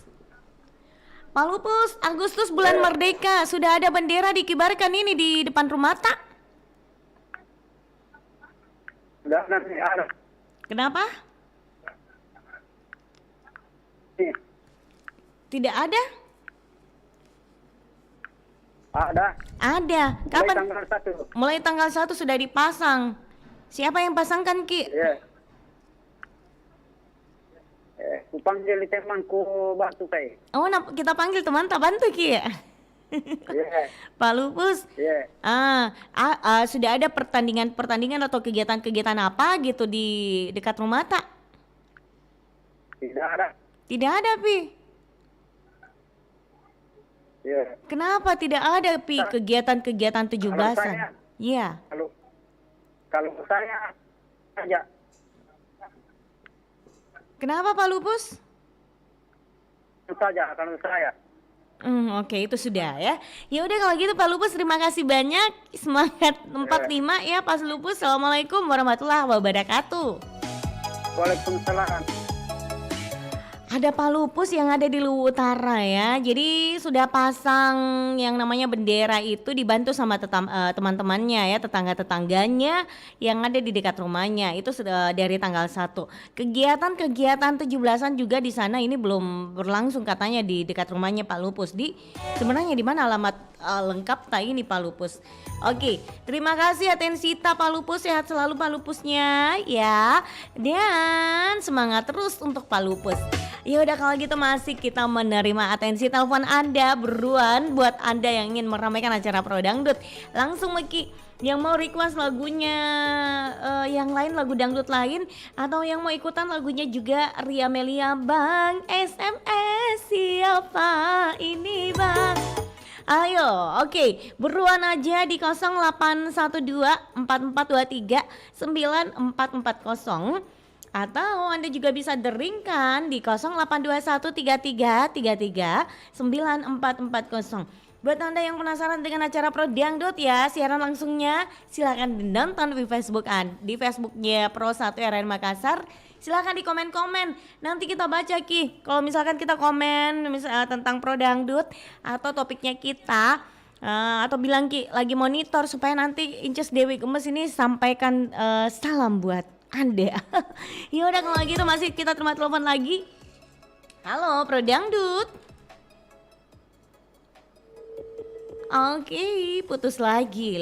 Pak Lupus, Agustus bulan Merdeka, sudah ada bendera dikibarkan ini di depan rumah tak? Sudah nanti ada. Kenapa? Tidak ada? Ada. Ada. Mulai Kapan? tanggal 1. Mulai tanggal 1 sudah dipasang. Siapa yang pasangkan, Ki? Iya. Ku panggil temanku bantu kai. Oh, kita panggil teman tak bantu, Ki. Iya. Pak Lupus. Iya. Sudah ada pertandingan atau kegiatan-kegiatan apa gitu di dekat rumah tak? Tidak ada. Tidak ada, Pi. Iya. Kenapa tidak ada, Pi, kegiatan-kegiatan 17-an? Iya. Kalau saya aja. Kenapa, Pak Lupus? Saja kalau saya. Oke, itu sudah ya. Ya udah kalau gitu Pak Lupus, terima kasih banyak. Semangat 45 ya Pak Lupus. Assalamualaikum warahmatullahi wabarakatuh. Waalaikumsalam. Ada Pak Lupus yang ada di Luwu Utara ya. Jadi sudah pasang yang namanya bendera itu, dibantu sama teman-temannya ya, tetangga-tetangganya yang ada di dekat rumahnya. Itu sudah dari tanggal 1. Kegiatan 17-an juga di sana ini belum berlangsung katanya di dekat rumahnya Pak Lupus. Sebenarnya di mana alamat lengkap tak ini Pak Lupus? Oke, terima kasih atensita Pak Lupus, sehat selalu Pak Lupusnya ya. Dan semangat terus untuk Pak Lupus. Ya udah kalau gitu masih kita menerima atensi telepon Anda beruan buat Anda yang ingin meramaikan acara Pro Dangdut. Langsung Meki yang mau request lagunya yang lain, lagu dangdut lain, atau yang mau ikutan lagunya juga Ria Melia, Bang SMS siapa ini Bang? Ayo, oke, beruan aja di 0812 4423 9440. Atau Anda juga bisa deringkan di 082133339440. Buat Anda yang penasaran dengan acara Pro Dangdut ya, siaran langsungnya silakan nonton di Facebooknya Pro 1 RRI Makassar. Silakan di komen-komen, nanti kita baca Ki. Kalau misalkan kita komen tentang Pro Dangdut atau topiknya kita, atau bilang Ki lagi monitor, supaya nanti Inces Dewi Gemes ini sampaikan salam buat Anda. Ya udah kalau gitu masih kita terima telepon lagi. Halo Pro Dangdut. Oke, putus lagi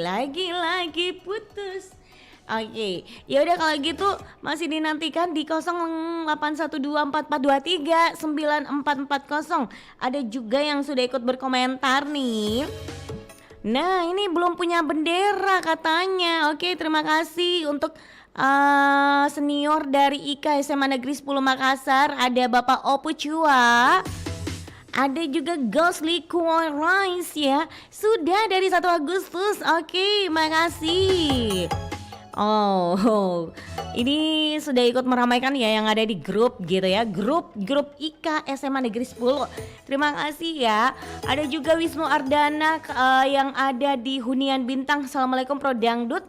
putus. Oke, ya udah kalau gitu masih dinantikan di 081244239440. Ada juga yang sudah ikut berkomentar nih. Nah, ini belum punya bendera katanya. Oke, terima kasih untuk senior dari IKA SMA Negeri 10 Makassar. Ada Bapak Opu Chua. Ada juga Ghostly Kuoi Rice ya. Sudah dari 1 Agustus. Oke, makasih. Oh, ini sudah ikut meramaikan ya yang ada di grup gitu ya. Grup IKA SMA Negeri 10. Terima kasih ya. Ada juga Wisnu Ardana yang ada di Hunian Bintang. Assalamualaikum Pro Dangdut.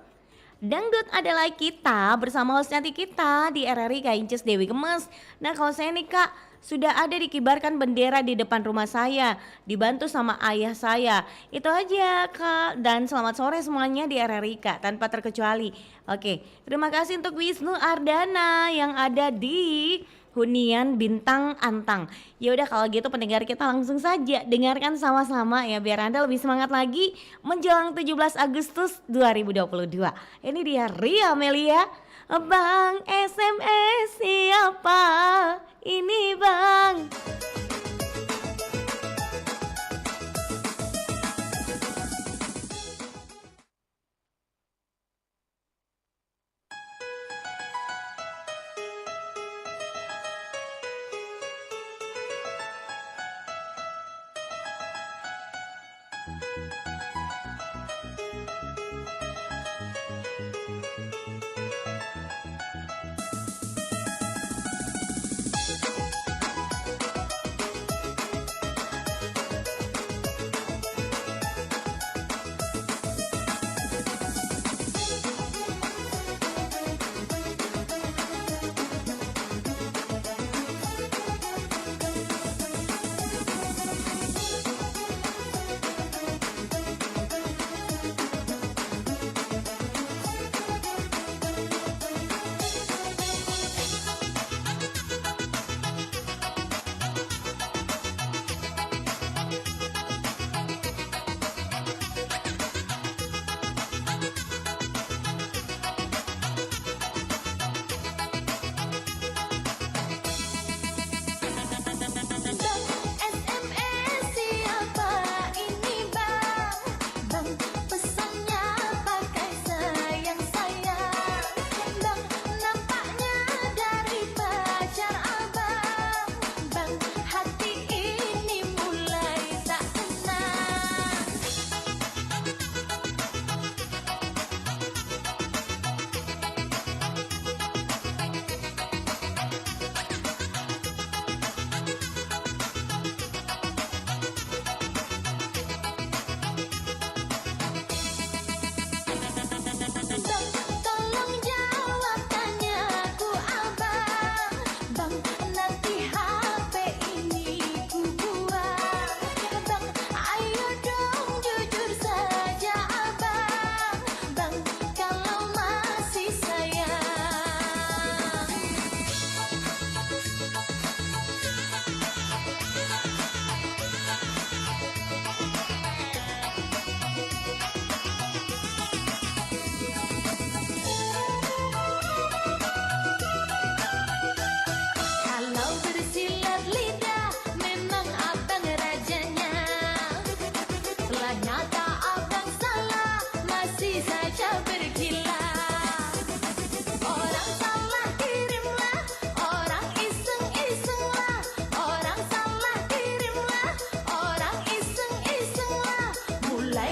Dangdut adalah kita bersama host cantik kita di RRI Kak Inces Dewi Gemes. Nah kalau saya nih Kak, sudah ada dikibarkan bendera di depan rumah saya, dibantu sama ayah saya. Itu aja Kak, dan selamat sore semuanya di RRI Kak, tanpa terkecuali. Oke, terima kasih untuk Wisnu Ardana yang ada di Hunian Bintang Antang. Ya udah kalau gitu pendengar kita langsung saja dengarkan sama-sama ya, biar Anda lebih semangat lagi menjelang 17 Agustus 2022. Ini dia Ria Melia, Bang SMS siapa ini Bang?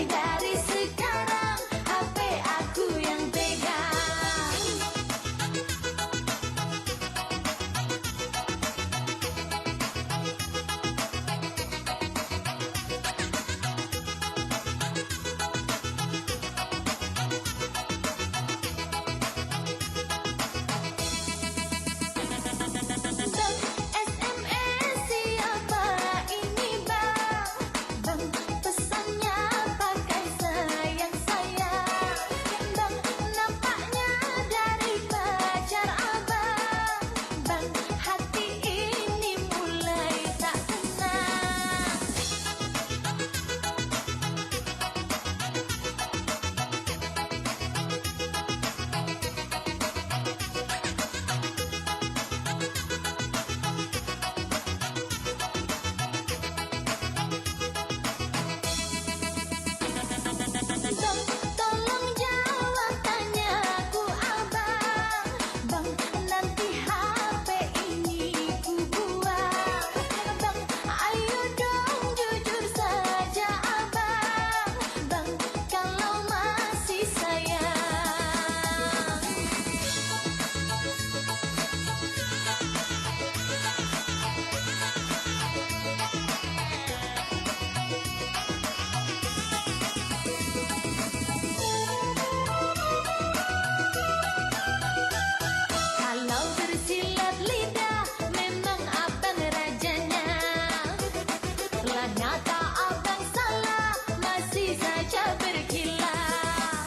Mulai dari sekarang HP aku yang pegang. Bang, SMS siapa ini bang? Bang, pesannya pakai sayang-sayang. Bang, nampaknya dari pacar abang. Bang, hati ini mulai tak tenang. Bang, tolong jawab tanyaku abang. Bang, nanti HP ini ku buang. Bang, ayo dong jujur saja abang. Bang, kalau masih sayang. Kalau bersilat lidah memang abang rajanya. Ternyata abang salah, masih saja berkilah.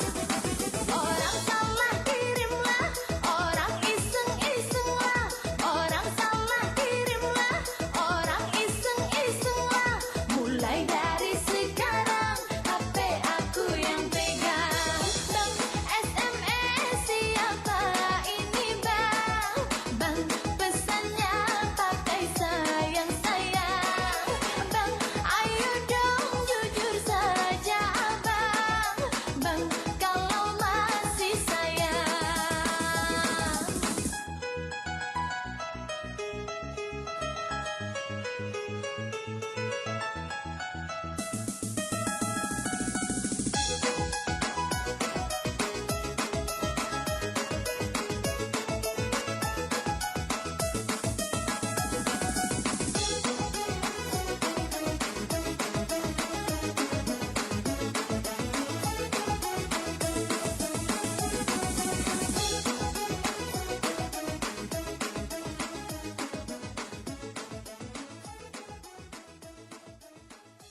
Orang salah kirimlah, orang iseng-isenglah. Orang salah kirimlah, orang iseng-isenglah. Mulai dari sekarang HP aku yang pegang. Bang, SMS siapa ini bang? Bang, pesannya pakai sayang-sayang. Bang, ayo dong jujur saja abang. Bang, kalau masih sayang.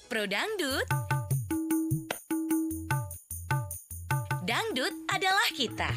Pro Dangdut. Dangdut adalah kita.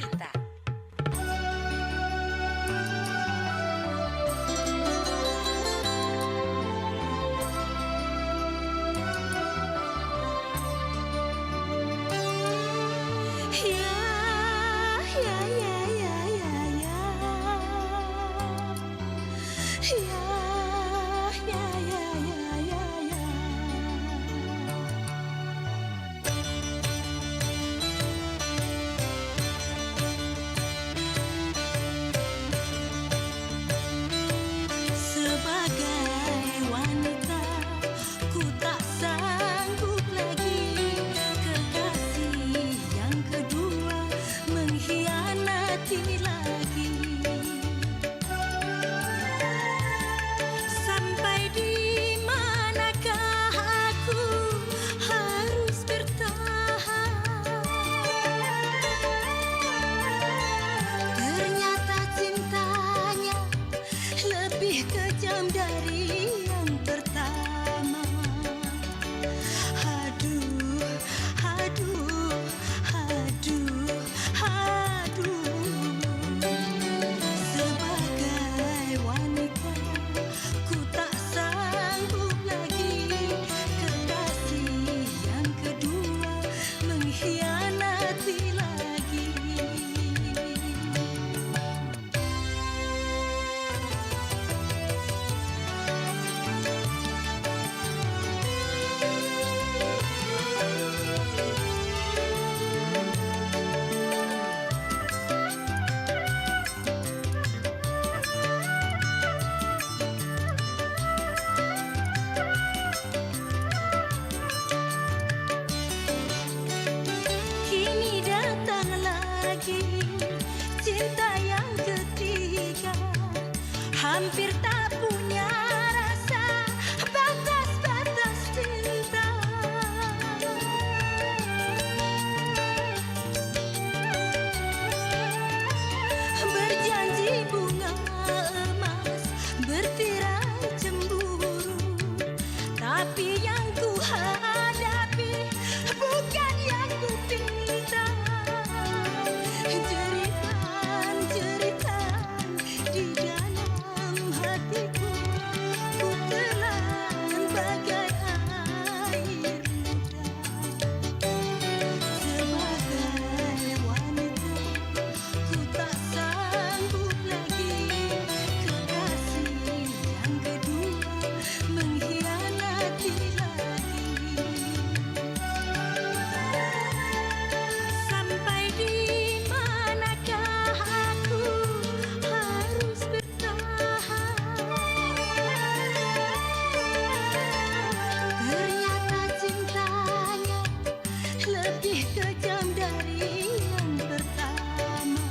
kejam dari yang pertama.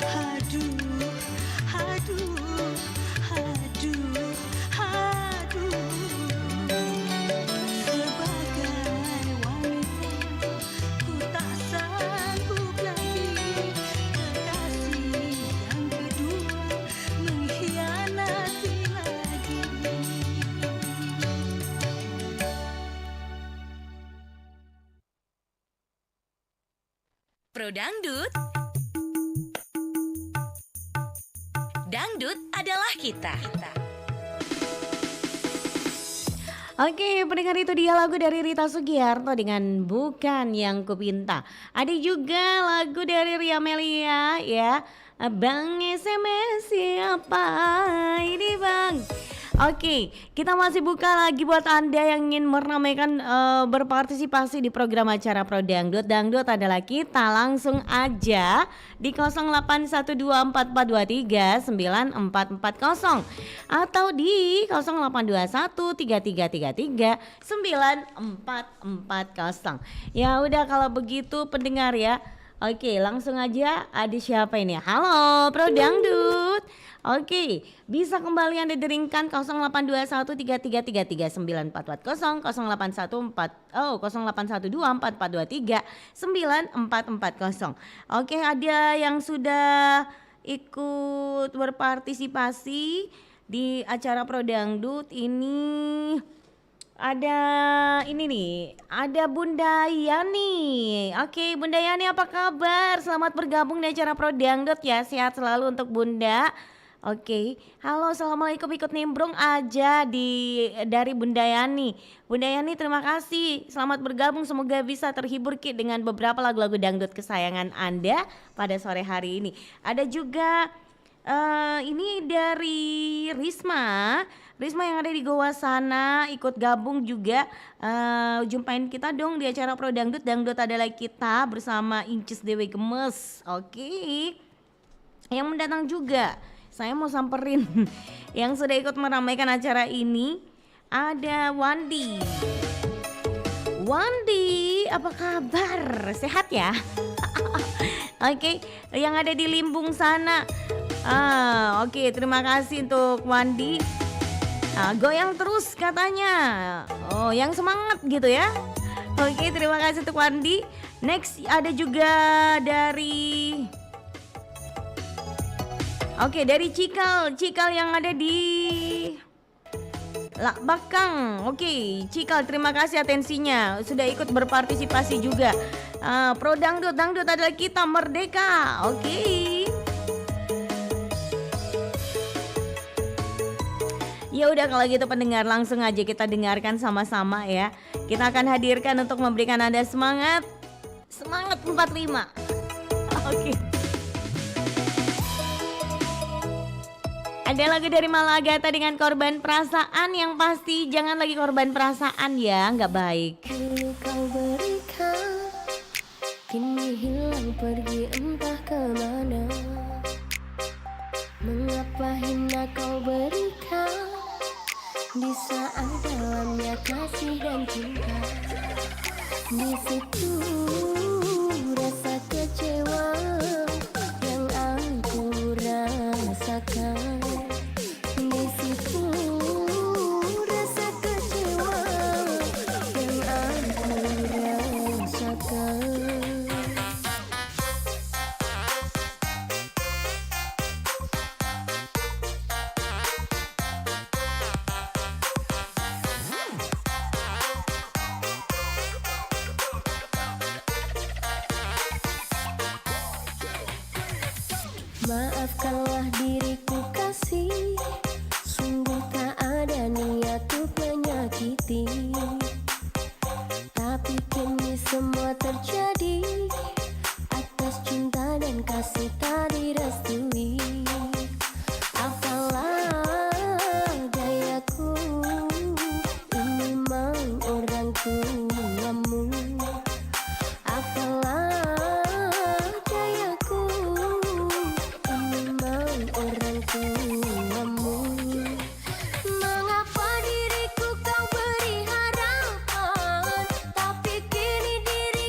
Aduh, aduh, aduh, aduh. Sebagai wanita ku tak sanggup lagi kekasih yang kedua mengkhianati lagi. Pro Dangdut. Dangdut adalah kita. Oke, pendengar, itu dia lagu dari Rita Sugiarto dengan Bukan Yang Kupinta. Ada juga lagu dari Ria Melia ya. Bang SMS siapa ini bang? Oke, kita masih buka lagi buat Anda yang ingin meramaikan berpartisipasi di program acara Pro Dangdut. Dangdut adalah kita, langsung aja di 081244239440 atau di 082133339440. Ya udah, kalau begitu pendengar ya. Oke, langsung aja, ada siapa ini? Halo Pro Dangdut. Oke, bisa kembali Anda deringkan 082133339440, 081244239440. Oke, ada yang sudah ikut berpartisipasi di acara Pro Dangdut ini. Ada ini nih, ada Bunda Yani. Oke, Bunda Yani, apa kabar? Selamat bergabung di acara Pro Dangdut ya. Sehat selalu untuk Bunda. Oke, halo, assalamualaikum, ikut nimbrung aja dari Bunda Yani. Bunda Yani, terima kasih, selamat bergabung, semoga bisa terhibur Ki dengan beberapa lagu-lagu dangdut kesayangan Anda pada sore hari ini. Ada juga ini dari Risma yang ada di Goa sana, ikut gabung juga. Jumpain kita dong di acara Pro Dangdut. Dangdut adalah kita bersama Incis Dewi Gemes. Oke, yang mendatang juga saya mau samperin yang sudah ikut meramaikan acara ini. Ada Wandi. Wandi, apa kabar? Sehat ya? Oke, yang ada di Limbung sana. Oke, terima kasih untuk Wandi. Goyang terus katanya. Oh, yang semangat gitu ya. Oke, terima kasih untuk Wandi. Next ada juga dari dari Cikal yang ada di Lak Bakang. Oke, Cikal, terima kasih atensinya, sudah ikut berpartisipasi juga. Pro Dangdut adalah kita, merdeka. Oke. Ya udah, kalau gitu pendengar, langsung aja kita dengarkan sama-sama ya. Kita akan hadirkan untuk memberikan Anda semangat 45. Oke. Ada lagu dari Malagata dengan Korban Perasaan, yang pasti jangan lagi korban perasaan ya, nggak baik. Dulu kau berikan, kini hilang pergi entah kemana. Mengapa hina kau berikan di saat dalamnya kasih dan cinta. Di situ rasa kecewa yang aku rasakan. Di situ rasa kecewa yang aku rasakan. Maafkanlah diriku kasih, sungguh tak ada niat untuk menyakiti. Tapi kini semua terjadi atas cinta dan kasih tak direstui. Apalah dayaku, ini memang orang tuamu. Apalah dayaku, orang tuamu. Mengapa diriku kau beri harapan, tapi kini diri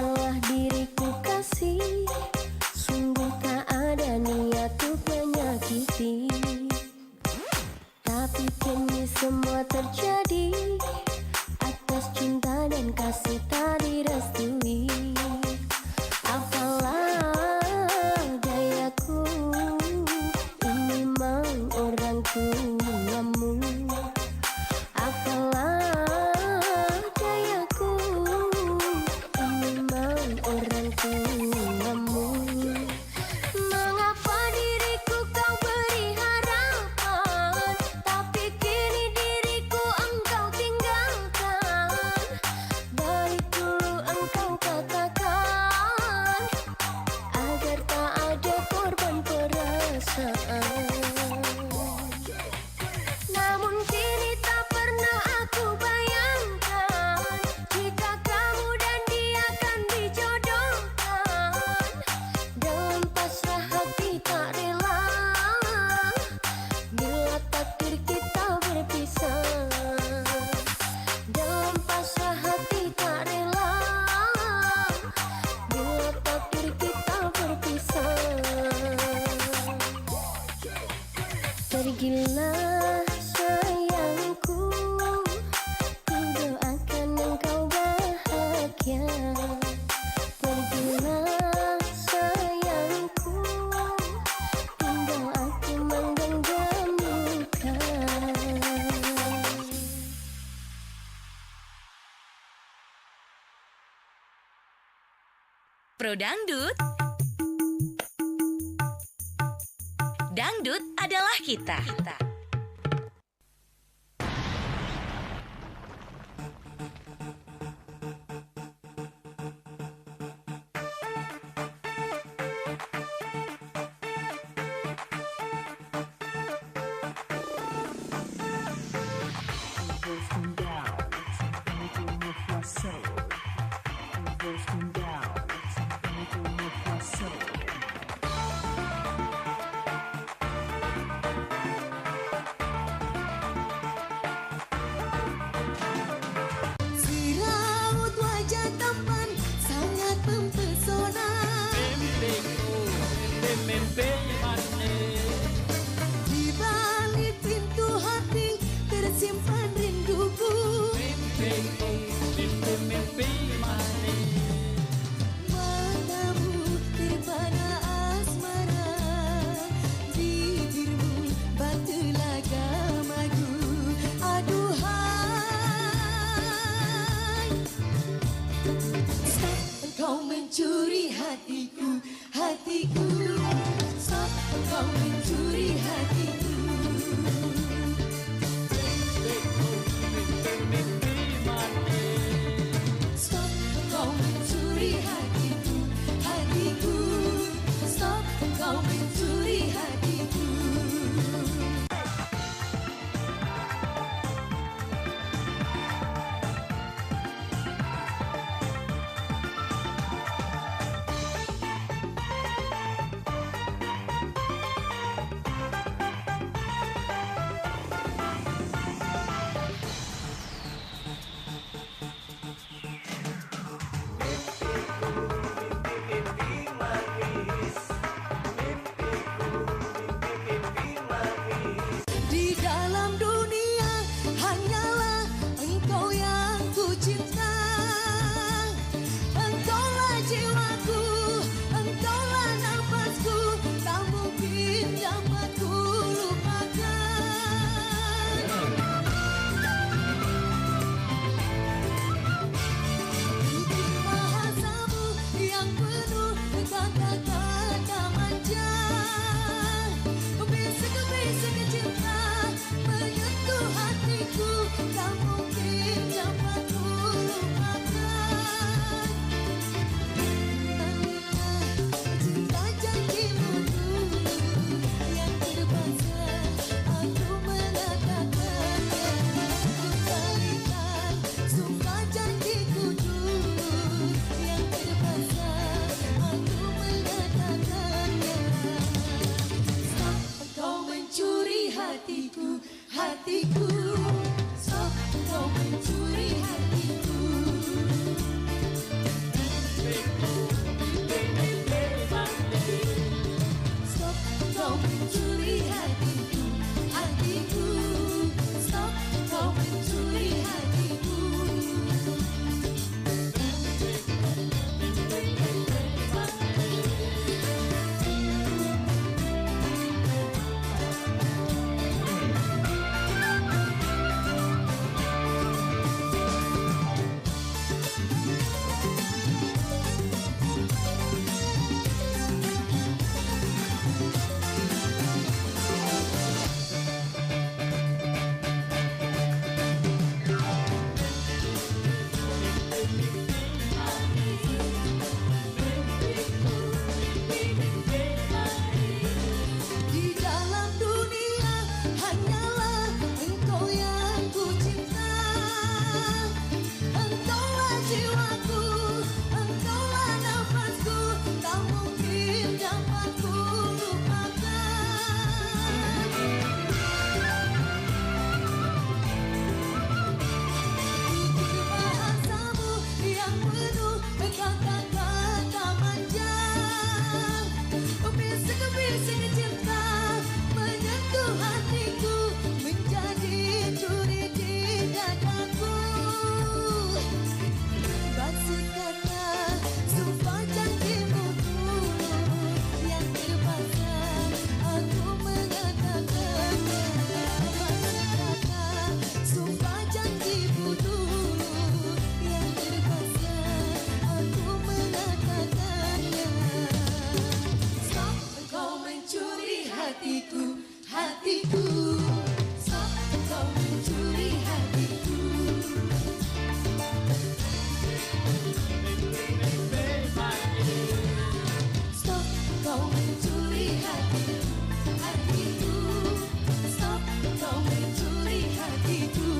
salah diriku kasih, sungguh tak ada niat untuk menyakiti. Tapi kini semua terjadi atas cinta dan kasih tak direstui. Apalah dayaku, ini memang orang tuamu. Apalah dayaku, ini memang orang tuamu. Mengapa diriku kau beri harapan, tapi kini diriku engkau tinggalkan. Baik dulu engkau katakan, agar tak ada korban perasaan. Namun kini tak pernah aku bayangkan, jika kamu dan dia akan dijodohkan. Dalam pasrah hati tak rela, bila takdir kita berpisah. Dalam pasrah hati tak rela, bila takdir kita berpisah. Pergilah sayangku, doakan engkau bahagia. Pergilah sayangku, tinggal aku menggenggam luka. Pro Dangdut. Dangdut adalah kita. Sirawut wajah tampan sangat mempesona. Di balik pintu hati tersimpan rinduku. Matamu terpana asmara, bibirmu batu lagamaku. Aduhai, stop engkau mencuri hatiku, hatiku. Stop engkau mencuri hatiku. Stop engkau mencuri hatiku, hatiku. Stop engkau mencuri hatiku. Di dalam dunia hanyalah engkau yang ku cinta. Engkaulah jiwaku, engkaulah nafasku, tak mungkin dapat ku lupakan. Mungkin bahasamu yang penuh kata-kata manja, bisik-bisik cinta menyentuh hatiku, tak mungkin dapat ku lupakan. Cinta janjimu dulu yang terpaksa aku mengatakannya. Kembalikan sumpah janjiku dulu yang terpaksa aku mengatakannya. Stop engkau mencuri hatiku, hatiku. Stop engkau mencuri hatiku. hatiku. Stop kau mencuri hatiku. Stop kau mencuri hatiku. Stop kau mencuri hatiku.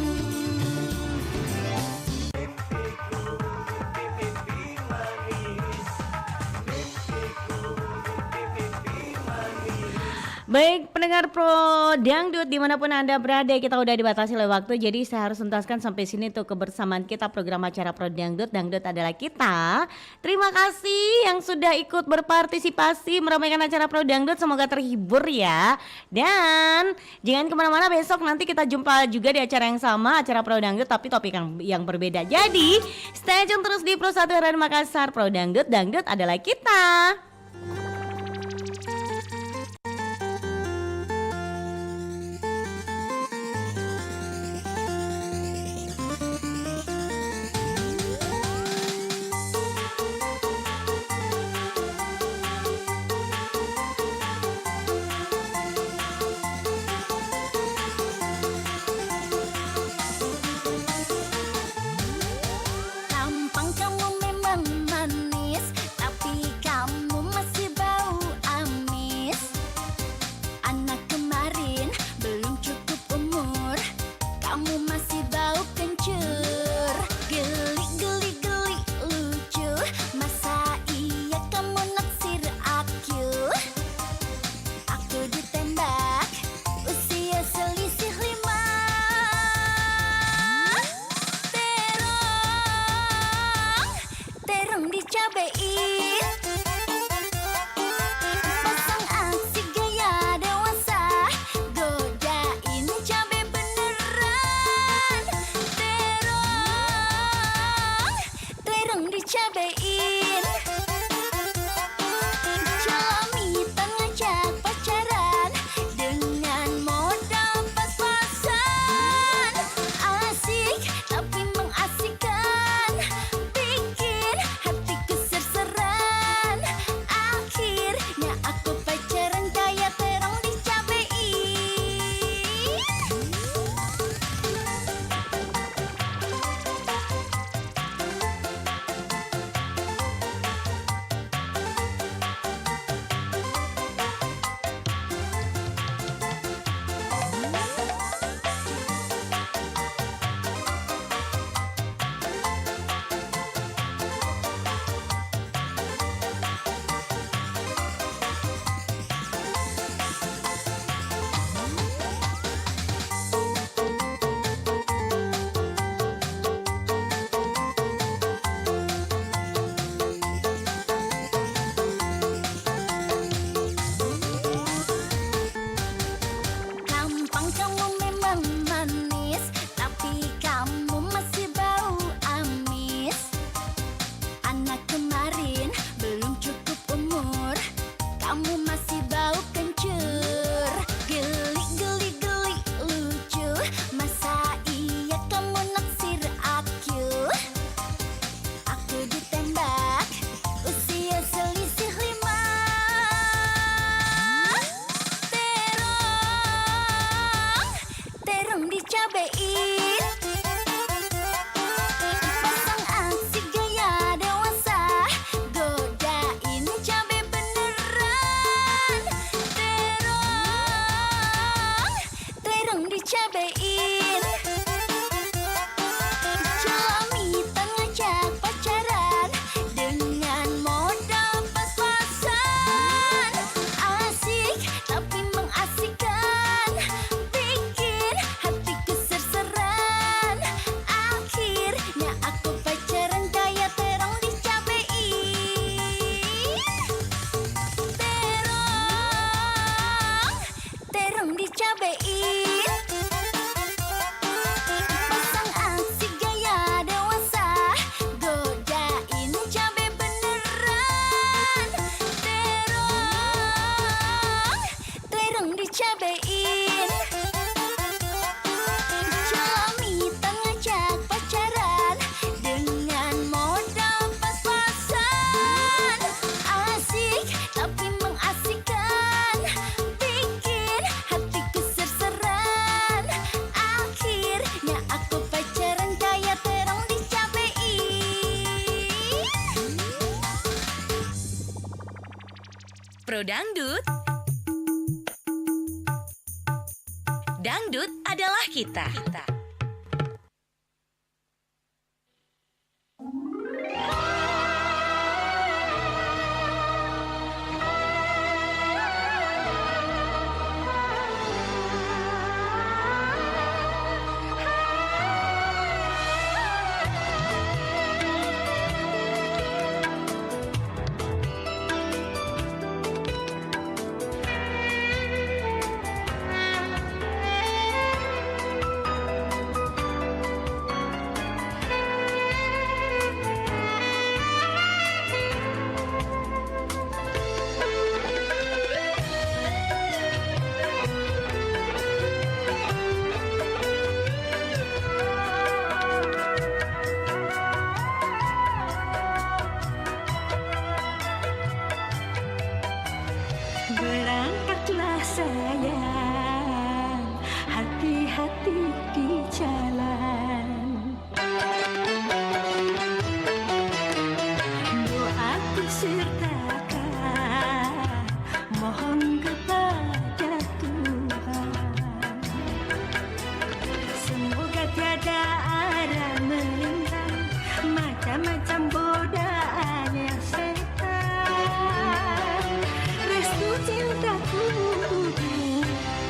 Baik pendengar Pro Dangdut dimanapun Anda berada, kita udah dibatasi oleh waktu, jadi saya harus tuntaskan sampai sini tuh kebersamaan kita program acara Pro Dangdut. Dangdut adalah kita. Terima kasih yang sudah ikut berpartisipasi meramaikan acara Pro Dangdut, semoga terhibur ya. Dan jangan kemana-mana, besok nanti kita jumpa juga di acara yang sama, acara Pro Dangdut tapi topik yang berbeda. Jadi stay tune terus di Pro 1 RRI Makassar. Pro Dangdut, Dangdut adalah kita. Tampang kamu memang manis, tapi kamu masih bau amis. Anak kemarin belum cukup umur, kamu masih bau kencur. Geli geli geli lucu, masa iya kamu naksir aku? Aku ditembak, usia selisih 5. Terong dicabein, pasang aksi gaya dewasa, godain cabe beneran. Terong dicabein, calamitan ngajak pacaran dengan modal pas-pasan. Asik tapi mengasihkan, bikin hatiku serseran. Akhirnya aku pacaran kayak terong dicabein. Tampang kamu memang manis, tapi kamu masih bau amis. Anak kemarin belum cukup umur, kamu masih bau kencur. Geli geli geli lucu, masa iya kamu naksir aku? Aku ditembak, usia selisih 5. Terong dicabein, pasang aksi gaya dewasa, godain cabe beneran. Terong dicabein, calamitan ngajak pacaran dengan modal pas-pasan. Asik tapi mengasihkan, bikin hatiku serseran. Akhirnya aku pacaran kayak terong dicabein. Terong dicabein, pasang aksi gaya dewasa, godain cabe beneran. Terong dicabein, calamitan ngajak pacaran dengan modal pas-pasan. Asik tapi mengasihkan, bikin hatiku serseran. Pro Dangdut. Dangdut adalah kita. Berangkatlah sayang, hati-hati di jalan. Doaku sertakan, mohon kepada Tuhan. Semoga tiada arah melintang, macam-macam godaan yang setan. Restu cintaku,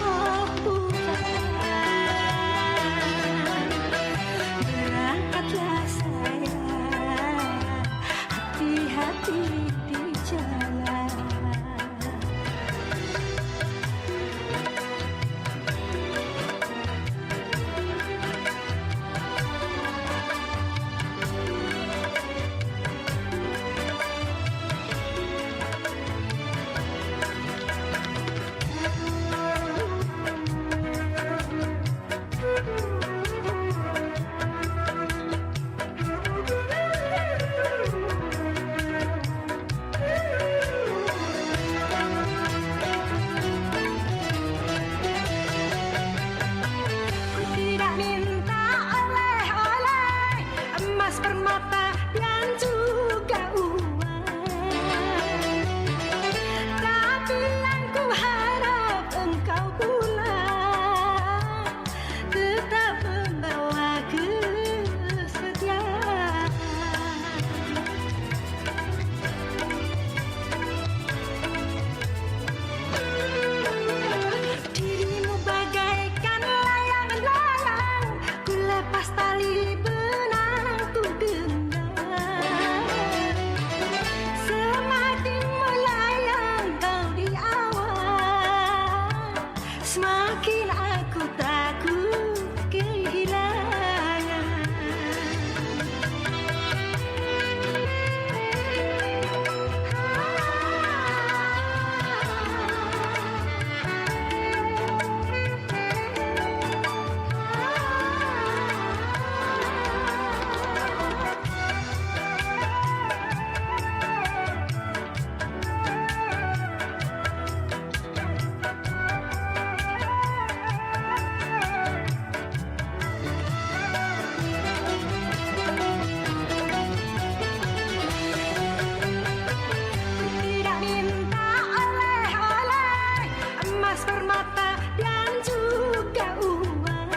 oh Tuhan. Berangkatlah sayang, hati-hati di jalan. Ku tidak minta oleh-oleh, emas permata dan juga uang. Tapi yang ku harap engkau pulang, tetap membawa kesetiaan. Dirimu bagaikan layang-layang, ku lepas tali benang ku genggam. Semakin melayang kau di awan, semakin aku takut kehilangan. Tidak minta oleh-oleh, emas permata dan juga uang.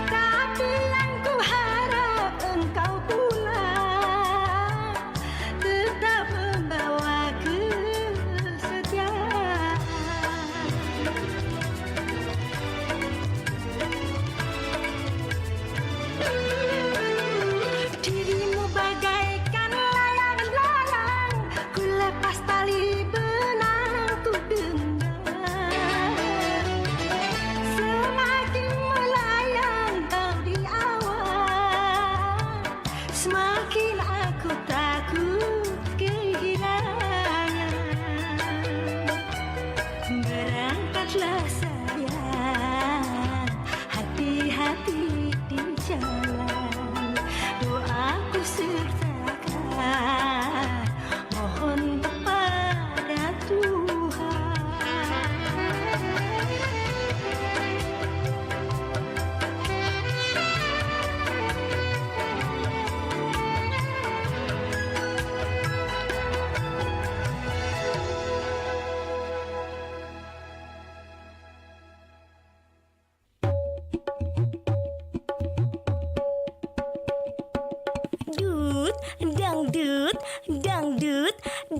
Tapi yang ku harap engkau pulang, tetap membawa kesetiaan. Dirimu bagaikan layang-layang, ku lepas tali benang ku genggam. Semakin melayang kau di awan, semakin aku takut kehilangan. Berangkatlah sayang, hati-hati di jalan. Doaku sertakan, mohon kepada Tuhan.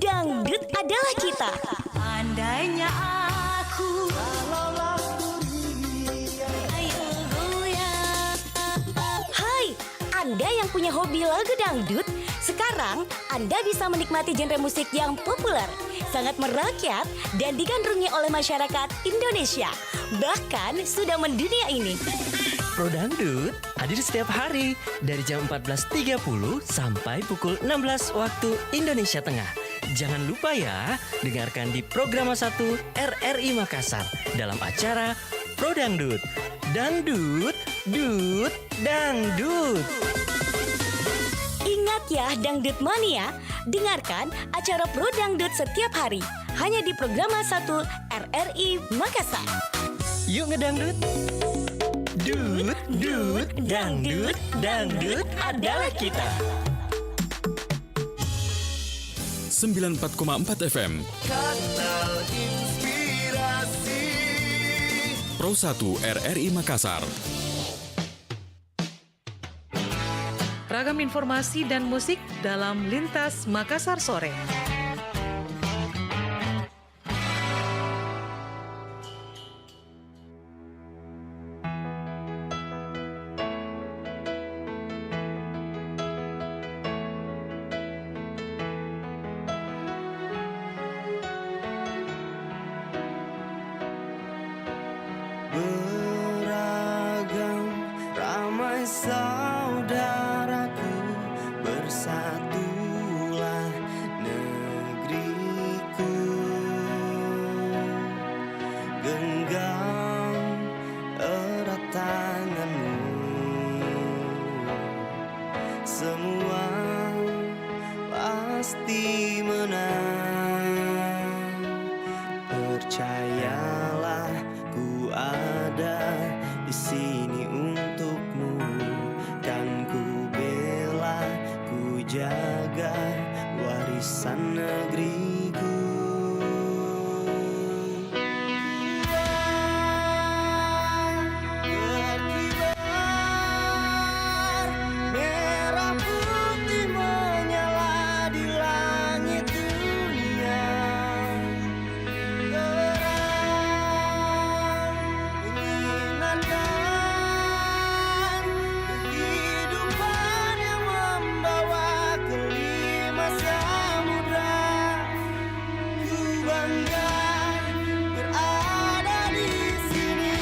dangdut adalah kita. Andainya aku ayo goyang. Hai, Anda yang punya hobi lagu dangdut, sekarang Anda bisa menikmati genre musik yang populer, sangat merakyat dan digandrungi oleh masyarakat Indonesia, bahkan sudah mendunia ini. Pro Dangdut hadir setiap hari dari jam 14.30 sampai pukul 16 waktu Indonesia Tengah. Jangan lupa ya, dengarkan di Programa 1 RRI Makassar dalam acara Pro Dangdut. Dangdut, dut, dangdut. Ingat ya Dangdut Mania, dengarkan acara Pro Dangdut setiap hari hanya di Programa 1 RRI Makassar. Yuk ngedangdut. Dut, dut, dangdut, dangdut adalah kita. 94,4 FM Kanal Inspirasi Pro 1 RRI Makassar. Ragam informasi dan musik dalam Lintas Makassar Sore. beragam ramai saudaraku, bersatulah negeriku. Genggam erat tanganmu, semua pasti menang. Percayalah, ku ada di sini untukmu, kan ku bela, ku jaga warisan negeriku. Berkibar, merah putih menyala di langit dunia. Menyinarkan kehidupan yang membawa kelima samudra. Ku bangga berada di sini.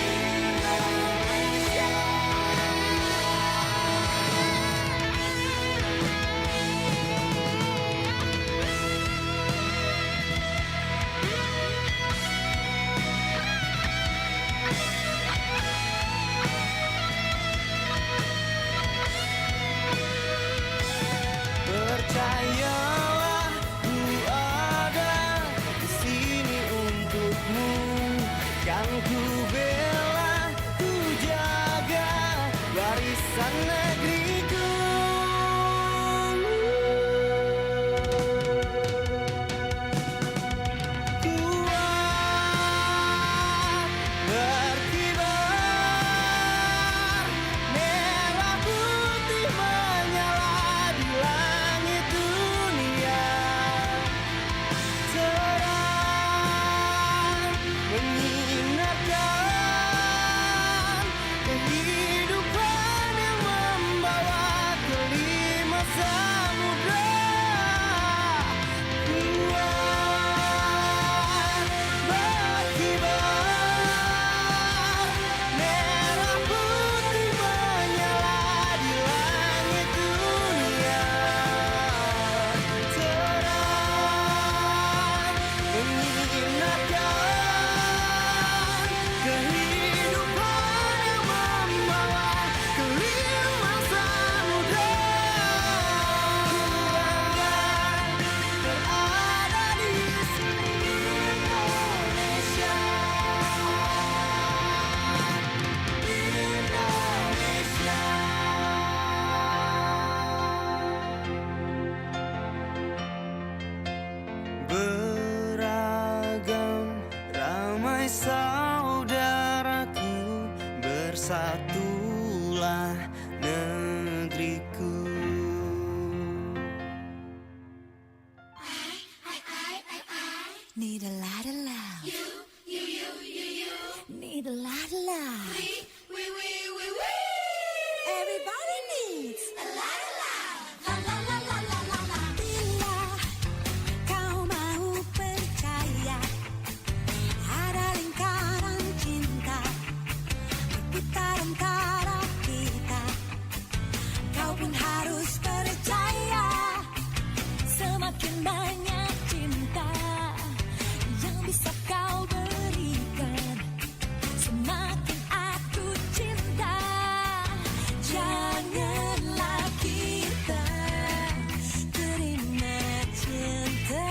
Percayalah, ku ada di sini untukmu, kan ku bela, ku jaga warisan negeriku. Kuat berkibar, merah putih menyala di langit dunia. Terang menyinarkan kehidupan yang membawa kelima samudra. Kuat berkibar, merah putih menyala di langit dunia. Terang menyinarkan kehidupan yang membawa kelima samudra. Ku bangga berada di sini, Indonesia. Indonesia. Beragam ramai saudaraku, bersatulah negeriku. need a la la. Everybody needs a la la. La la la la la la la. Bila kau mau percaya, ada lingkaran cinta berputar antara kita. Kau pun harus percaya, semakin banyak cinta yang bisa kau berikan, semakin aku cinta. Janganlah kita terima cinta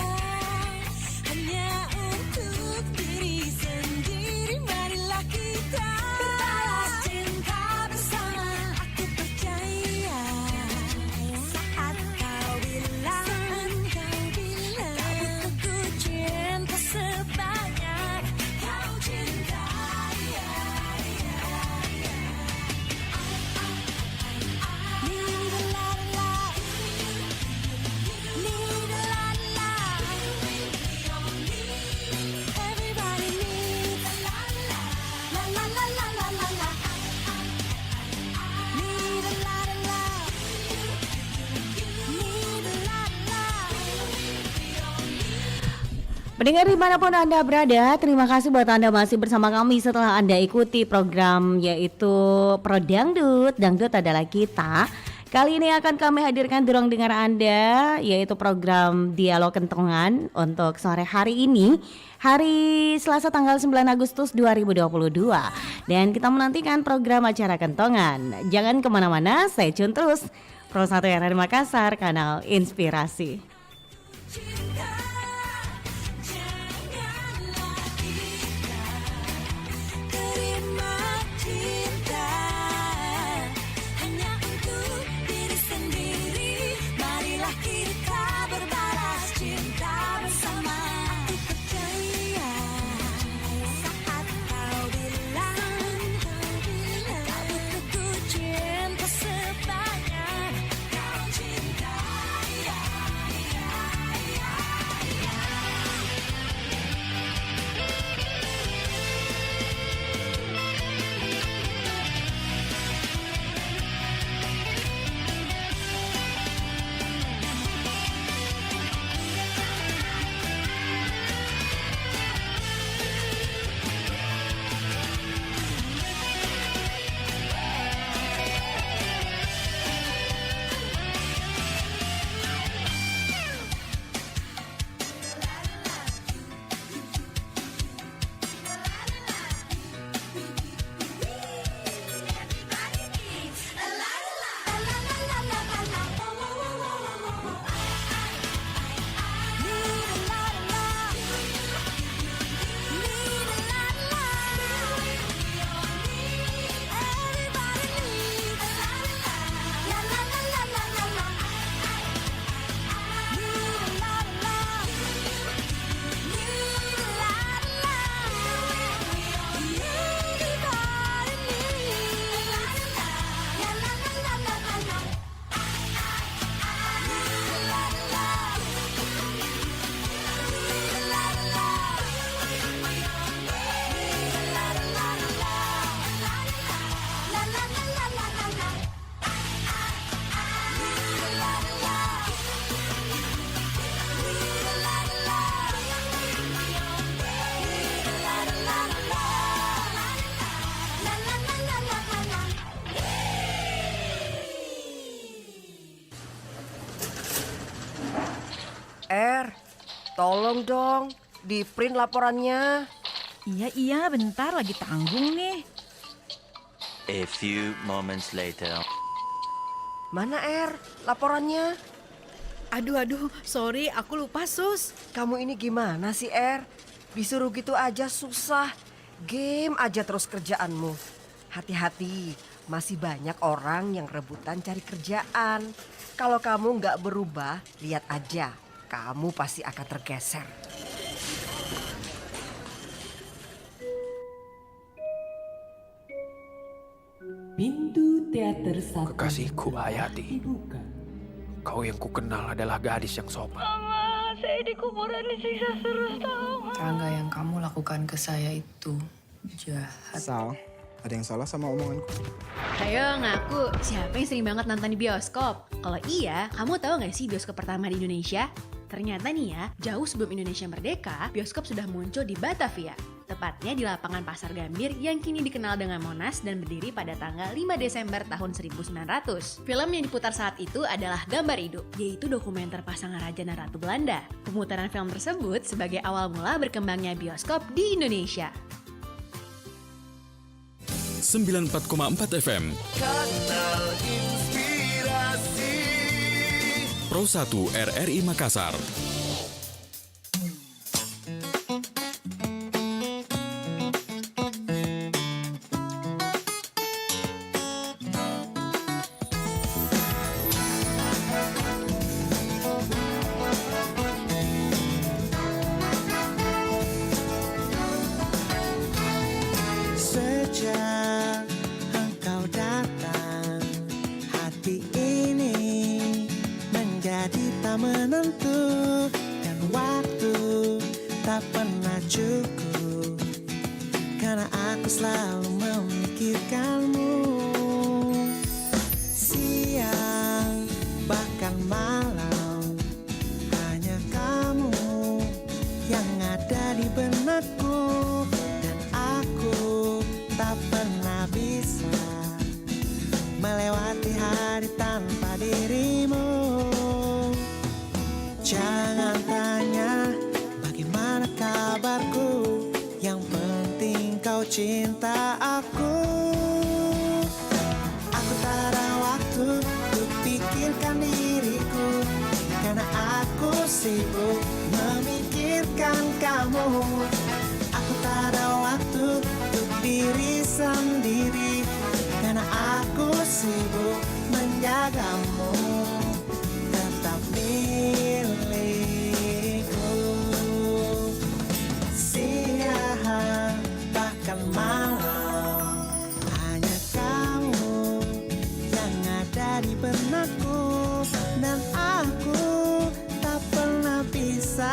hanya untuk diri sendiri. Marilah kita berbalas cinta bersama. Aku percaya saat kau bilang kau butuhku cinta sebanyak kau cinta. Need a la la, need a la la. Everybody needs a la la, la la la la la la la. Need a la la, need a la la. Pendengar dimanapun Anda berada, terima kasih buat Anda masih bersama kami setelah Anda ikuti program yaitu Pro Dangdut. Dangdut adalah kita. Kali ini akan kami hadirkan di ruang dengar Anda yaitu program Dialog Kentongan untuk sore hari ini, hari Selasa tanggal 9 Agustus 2022. Dan kita menantikan program acara Kentongan. Jangan kemana-mana, stay tune terus. Pro 1 RRI Makassar, kanal Inspirasi. Terima cinta hanya untuk diri sendiri. Marilah kita berbalas cinta bersama. Aku percaya saat kau bilang kau butuhku cinta sebanyak kau cinta. Tolong dong, di print laporannya. Iya, bentar lagi tanggung nih. A few moments later. Mana laporannya? Aduh, sorry aku lupa Sus. Kamu ini gimana sih Disuruh gitu aja susah. Game aja terus kerjaanmu. Hati-hati, masih banyak orang yang rebutan cari kerjaan. Kalau kamu nggak berubah, lihat aja. Kamu pasti akan tergeser. Pintu teater satu. Kekasihku Hayati. Kau yang kukenal adalah gadis yang sopan. Mama, saya di kuburan disiksa terus, tolong. Rangga, yang kamu lakukan ke saya itu Jahat. Sal, ada yang salah sama omonganku? Ayo ngaku, siapa yang sering banget nonton di bioskop? Kalau iya, kamu tahu gak sih bioskop pertama di Indonesia? Ternyata nih ya, jauh sebelum Indonesia merdeka, bioskop sudah muncul di Batavia. Tepatnya di lapangan Pasar Gambir yang kini dikenal dengan Monas dan berdiri pada tanggal 5 Desember tahun 1900. Film yang diputar saat itu adalah Gambar Hidup, yaitu dokumenter pasangan Raja dan Ratu Belanda. Pemutaran film tersebut sebagai awal mula berkembangnya bioskop di Indonesia. 94,4 FM Kanal Inspirasi Pro 1 RRI Makassar. Sejak engkau datang, hati ini menjadi tak menentu, dan waktu tak pernah cukup, karena aku selalu memikirkanmu. Siang bahkan malam, hanya kamu yang ada di benakku, dan aku tak pernah bisa melewati hari tanpa dirimu. Jangan tanya bagaimana kabarku, yang penting kau cinta aku. Aku tak ada waktu untuk pikirkan diriku, karena aku sibuk memikirkan kamu. Aku tak ada waktu untuk diri sendiri, karena aku sibuk menjagamu. Tetap milikku. Siang bahkan malam, hanya kamu yang ada di benakku, dan aku tak pernah bisa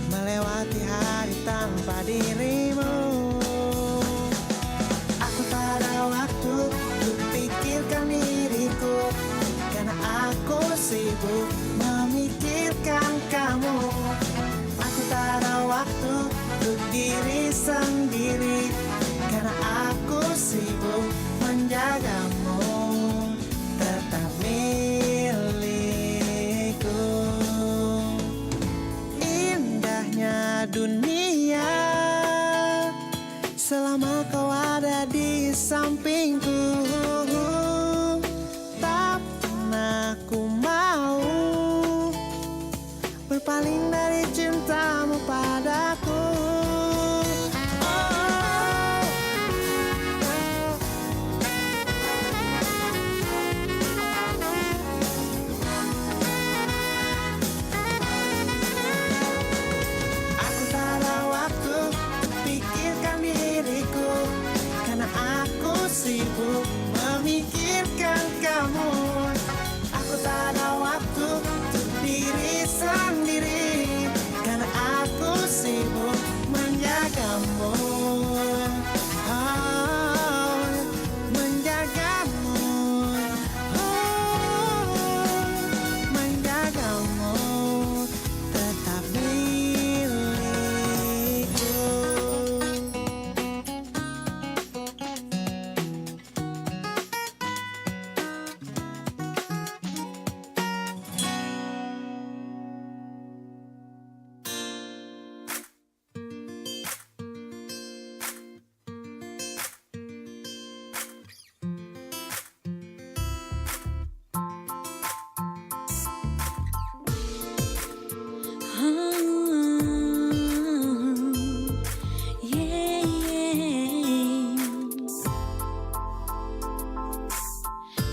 melewati hari tanpa dirimu. Aku tak ada waktu untuk pikirkan diriku, karena aku sibuk memikirkan kamu. Aku tak ada waktu untuk diri sendiri, karena aku sibuk menjagamu. Tetap milikku. Indahnya dunia selama kau ada di sampingku. Tak pernah ku mau berpaling dari cintamu padaku. Aku tak ada waktu untuk pikirkan diriku, karena aku sibuk memikirkan kamu. Aku tak ada waktu untuk diri sendiri, karena aku sibuk menjagamu. Oh, menjagamu. Oh, menjagamu. Tetap milikku.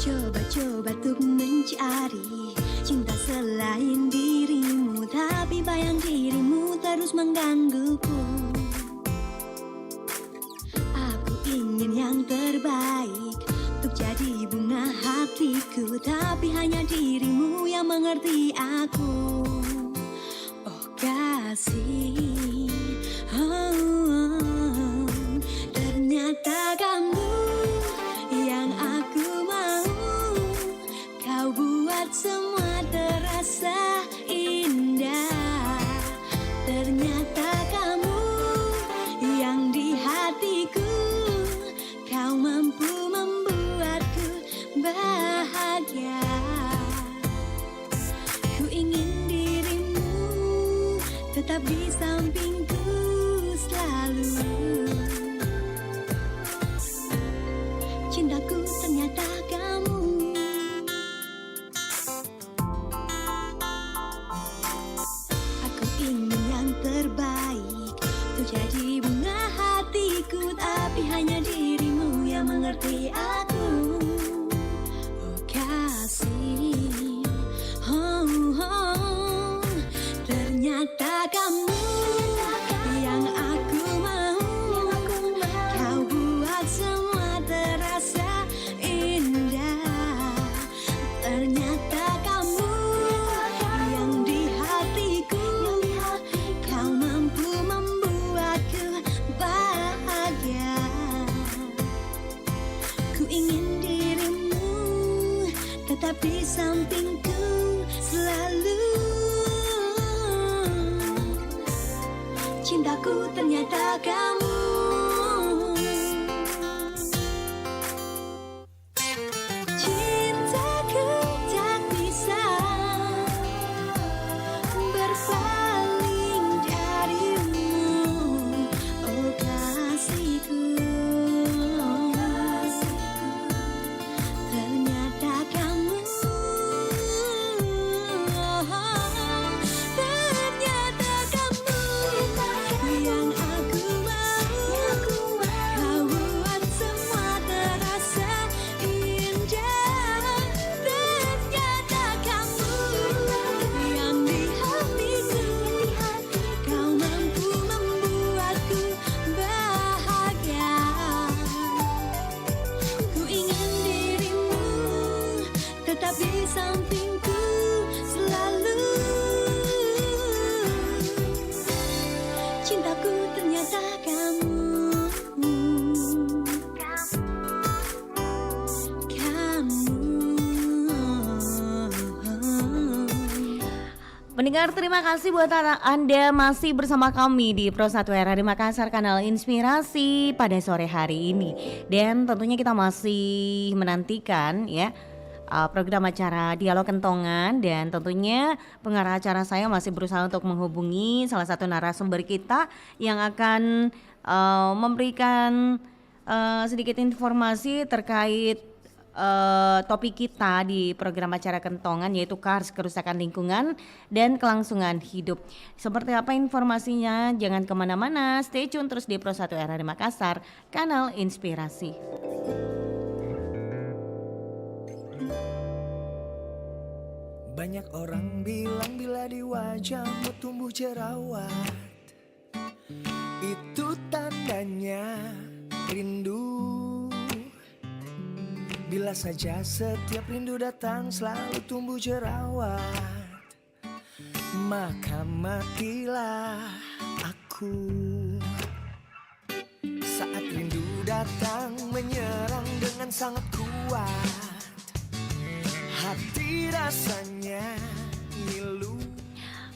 Coba-coba untuk mencari cinta selain dirimu, tapi bayang dirimu terus menggangguku. Aku ingin yang terbaik untuk jadi bunga hatiku, tapi hanya dirimu yang mengerti aku. Oh kasih, oh, oh, oh. mengerti aku. Oh kasih, oh, oh. Ternyata kamu yang aku mau. Kau buat semua terasa indah. Ternyata kamu yang di hatiku. Kau mampu membuatku bahagia. Ku ingin dirimu tetap di sampingku selalu. Cintaku ternyata kamu. Cintaku tak bisa berpaling darimu. Oh kasihku, ternyata kamu. Ternyata kamu yang aku mau. Kau buat semua terasa indah. Ternyata kamu yang di hatiku. Kau mampu membuatku bahagia. Ku ingin dirimu tetap di sampingku selalu. Cintaku ternyata kamu. Pendengar, terima kasih buat Anda masih bersama kami di Pro 1 RRI Makassar, kanal Inspirasi pada sore hari ini. Dan tentunya kita masih menantikan ya program acara Dialog Kentongan, dan tentunya pengarah acara saya masih berusaha untuk menghubungi salah satu narasumber kita yang akan memberikan sedikit informasi terkait topik kita di program acara Kentongan, yaitu KARS, kerusakan lingkungan dan kelangsungan hidup. Seperti apa informasinya? Jangan kemana-mana, stay tune terus di Pro 1 RRI Makassar, kanal Inspirasi. Banyak orang bilang bila di wajahmu tumbuh jerawat, itu tandanya rindu. Bila saja setiap rindu datang selalu tumbuh jerawat, maka matilah aku. Saat rindu datang menyerang dengan sangat kuat, hati rasanya ngilu.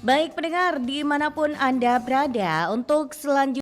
Baik pendengar, dimanapun Anda berada, untuk selanjutnya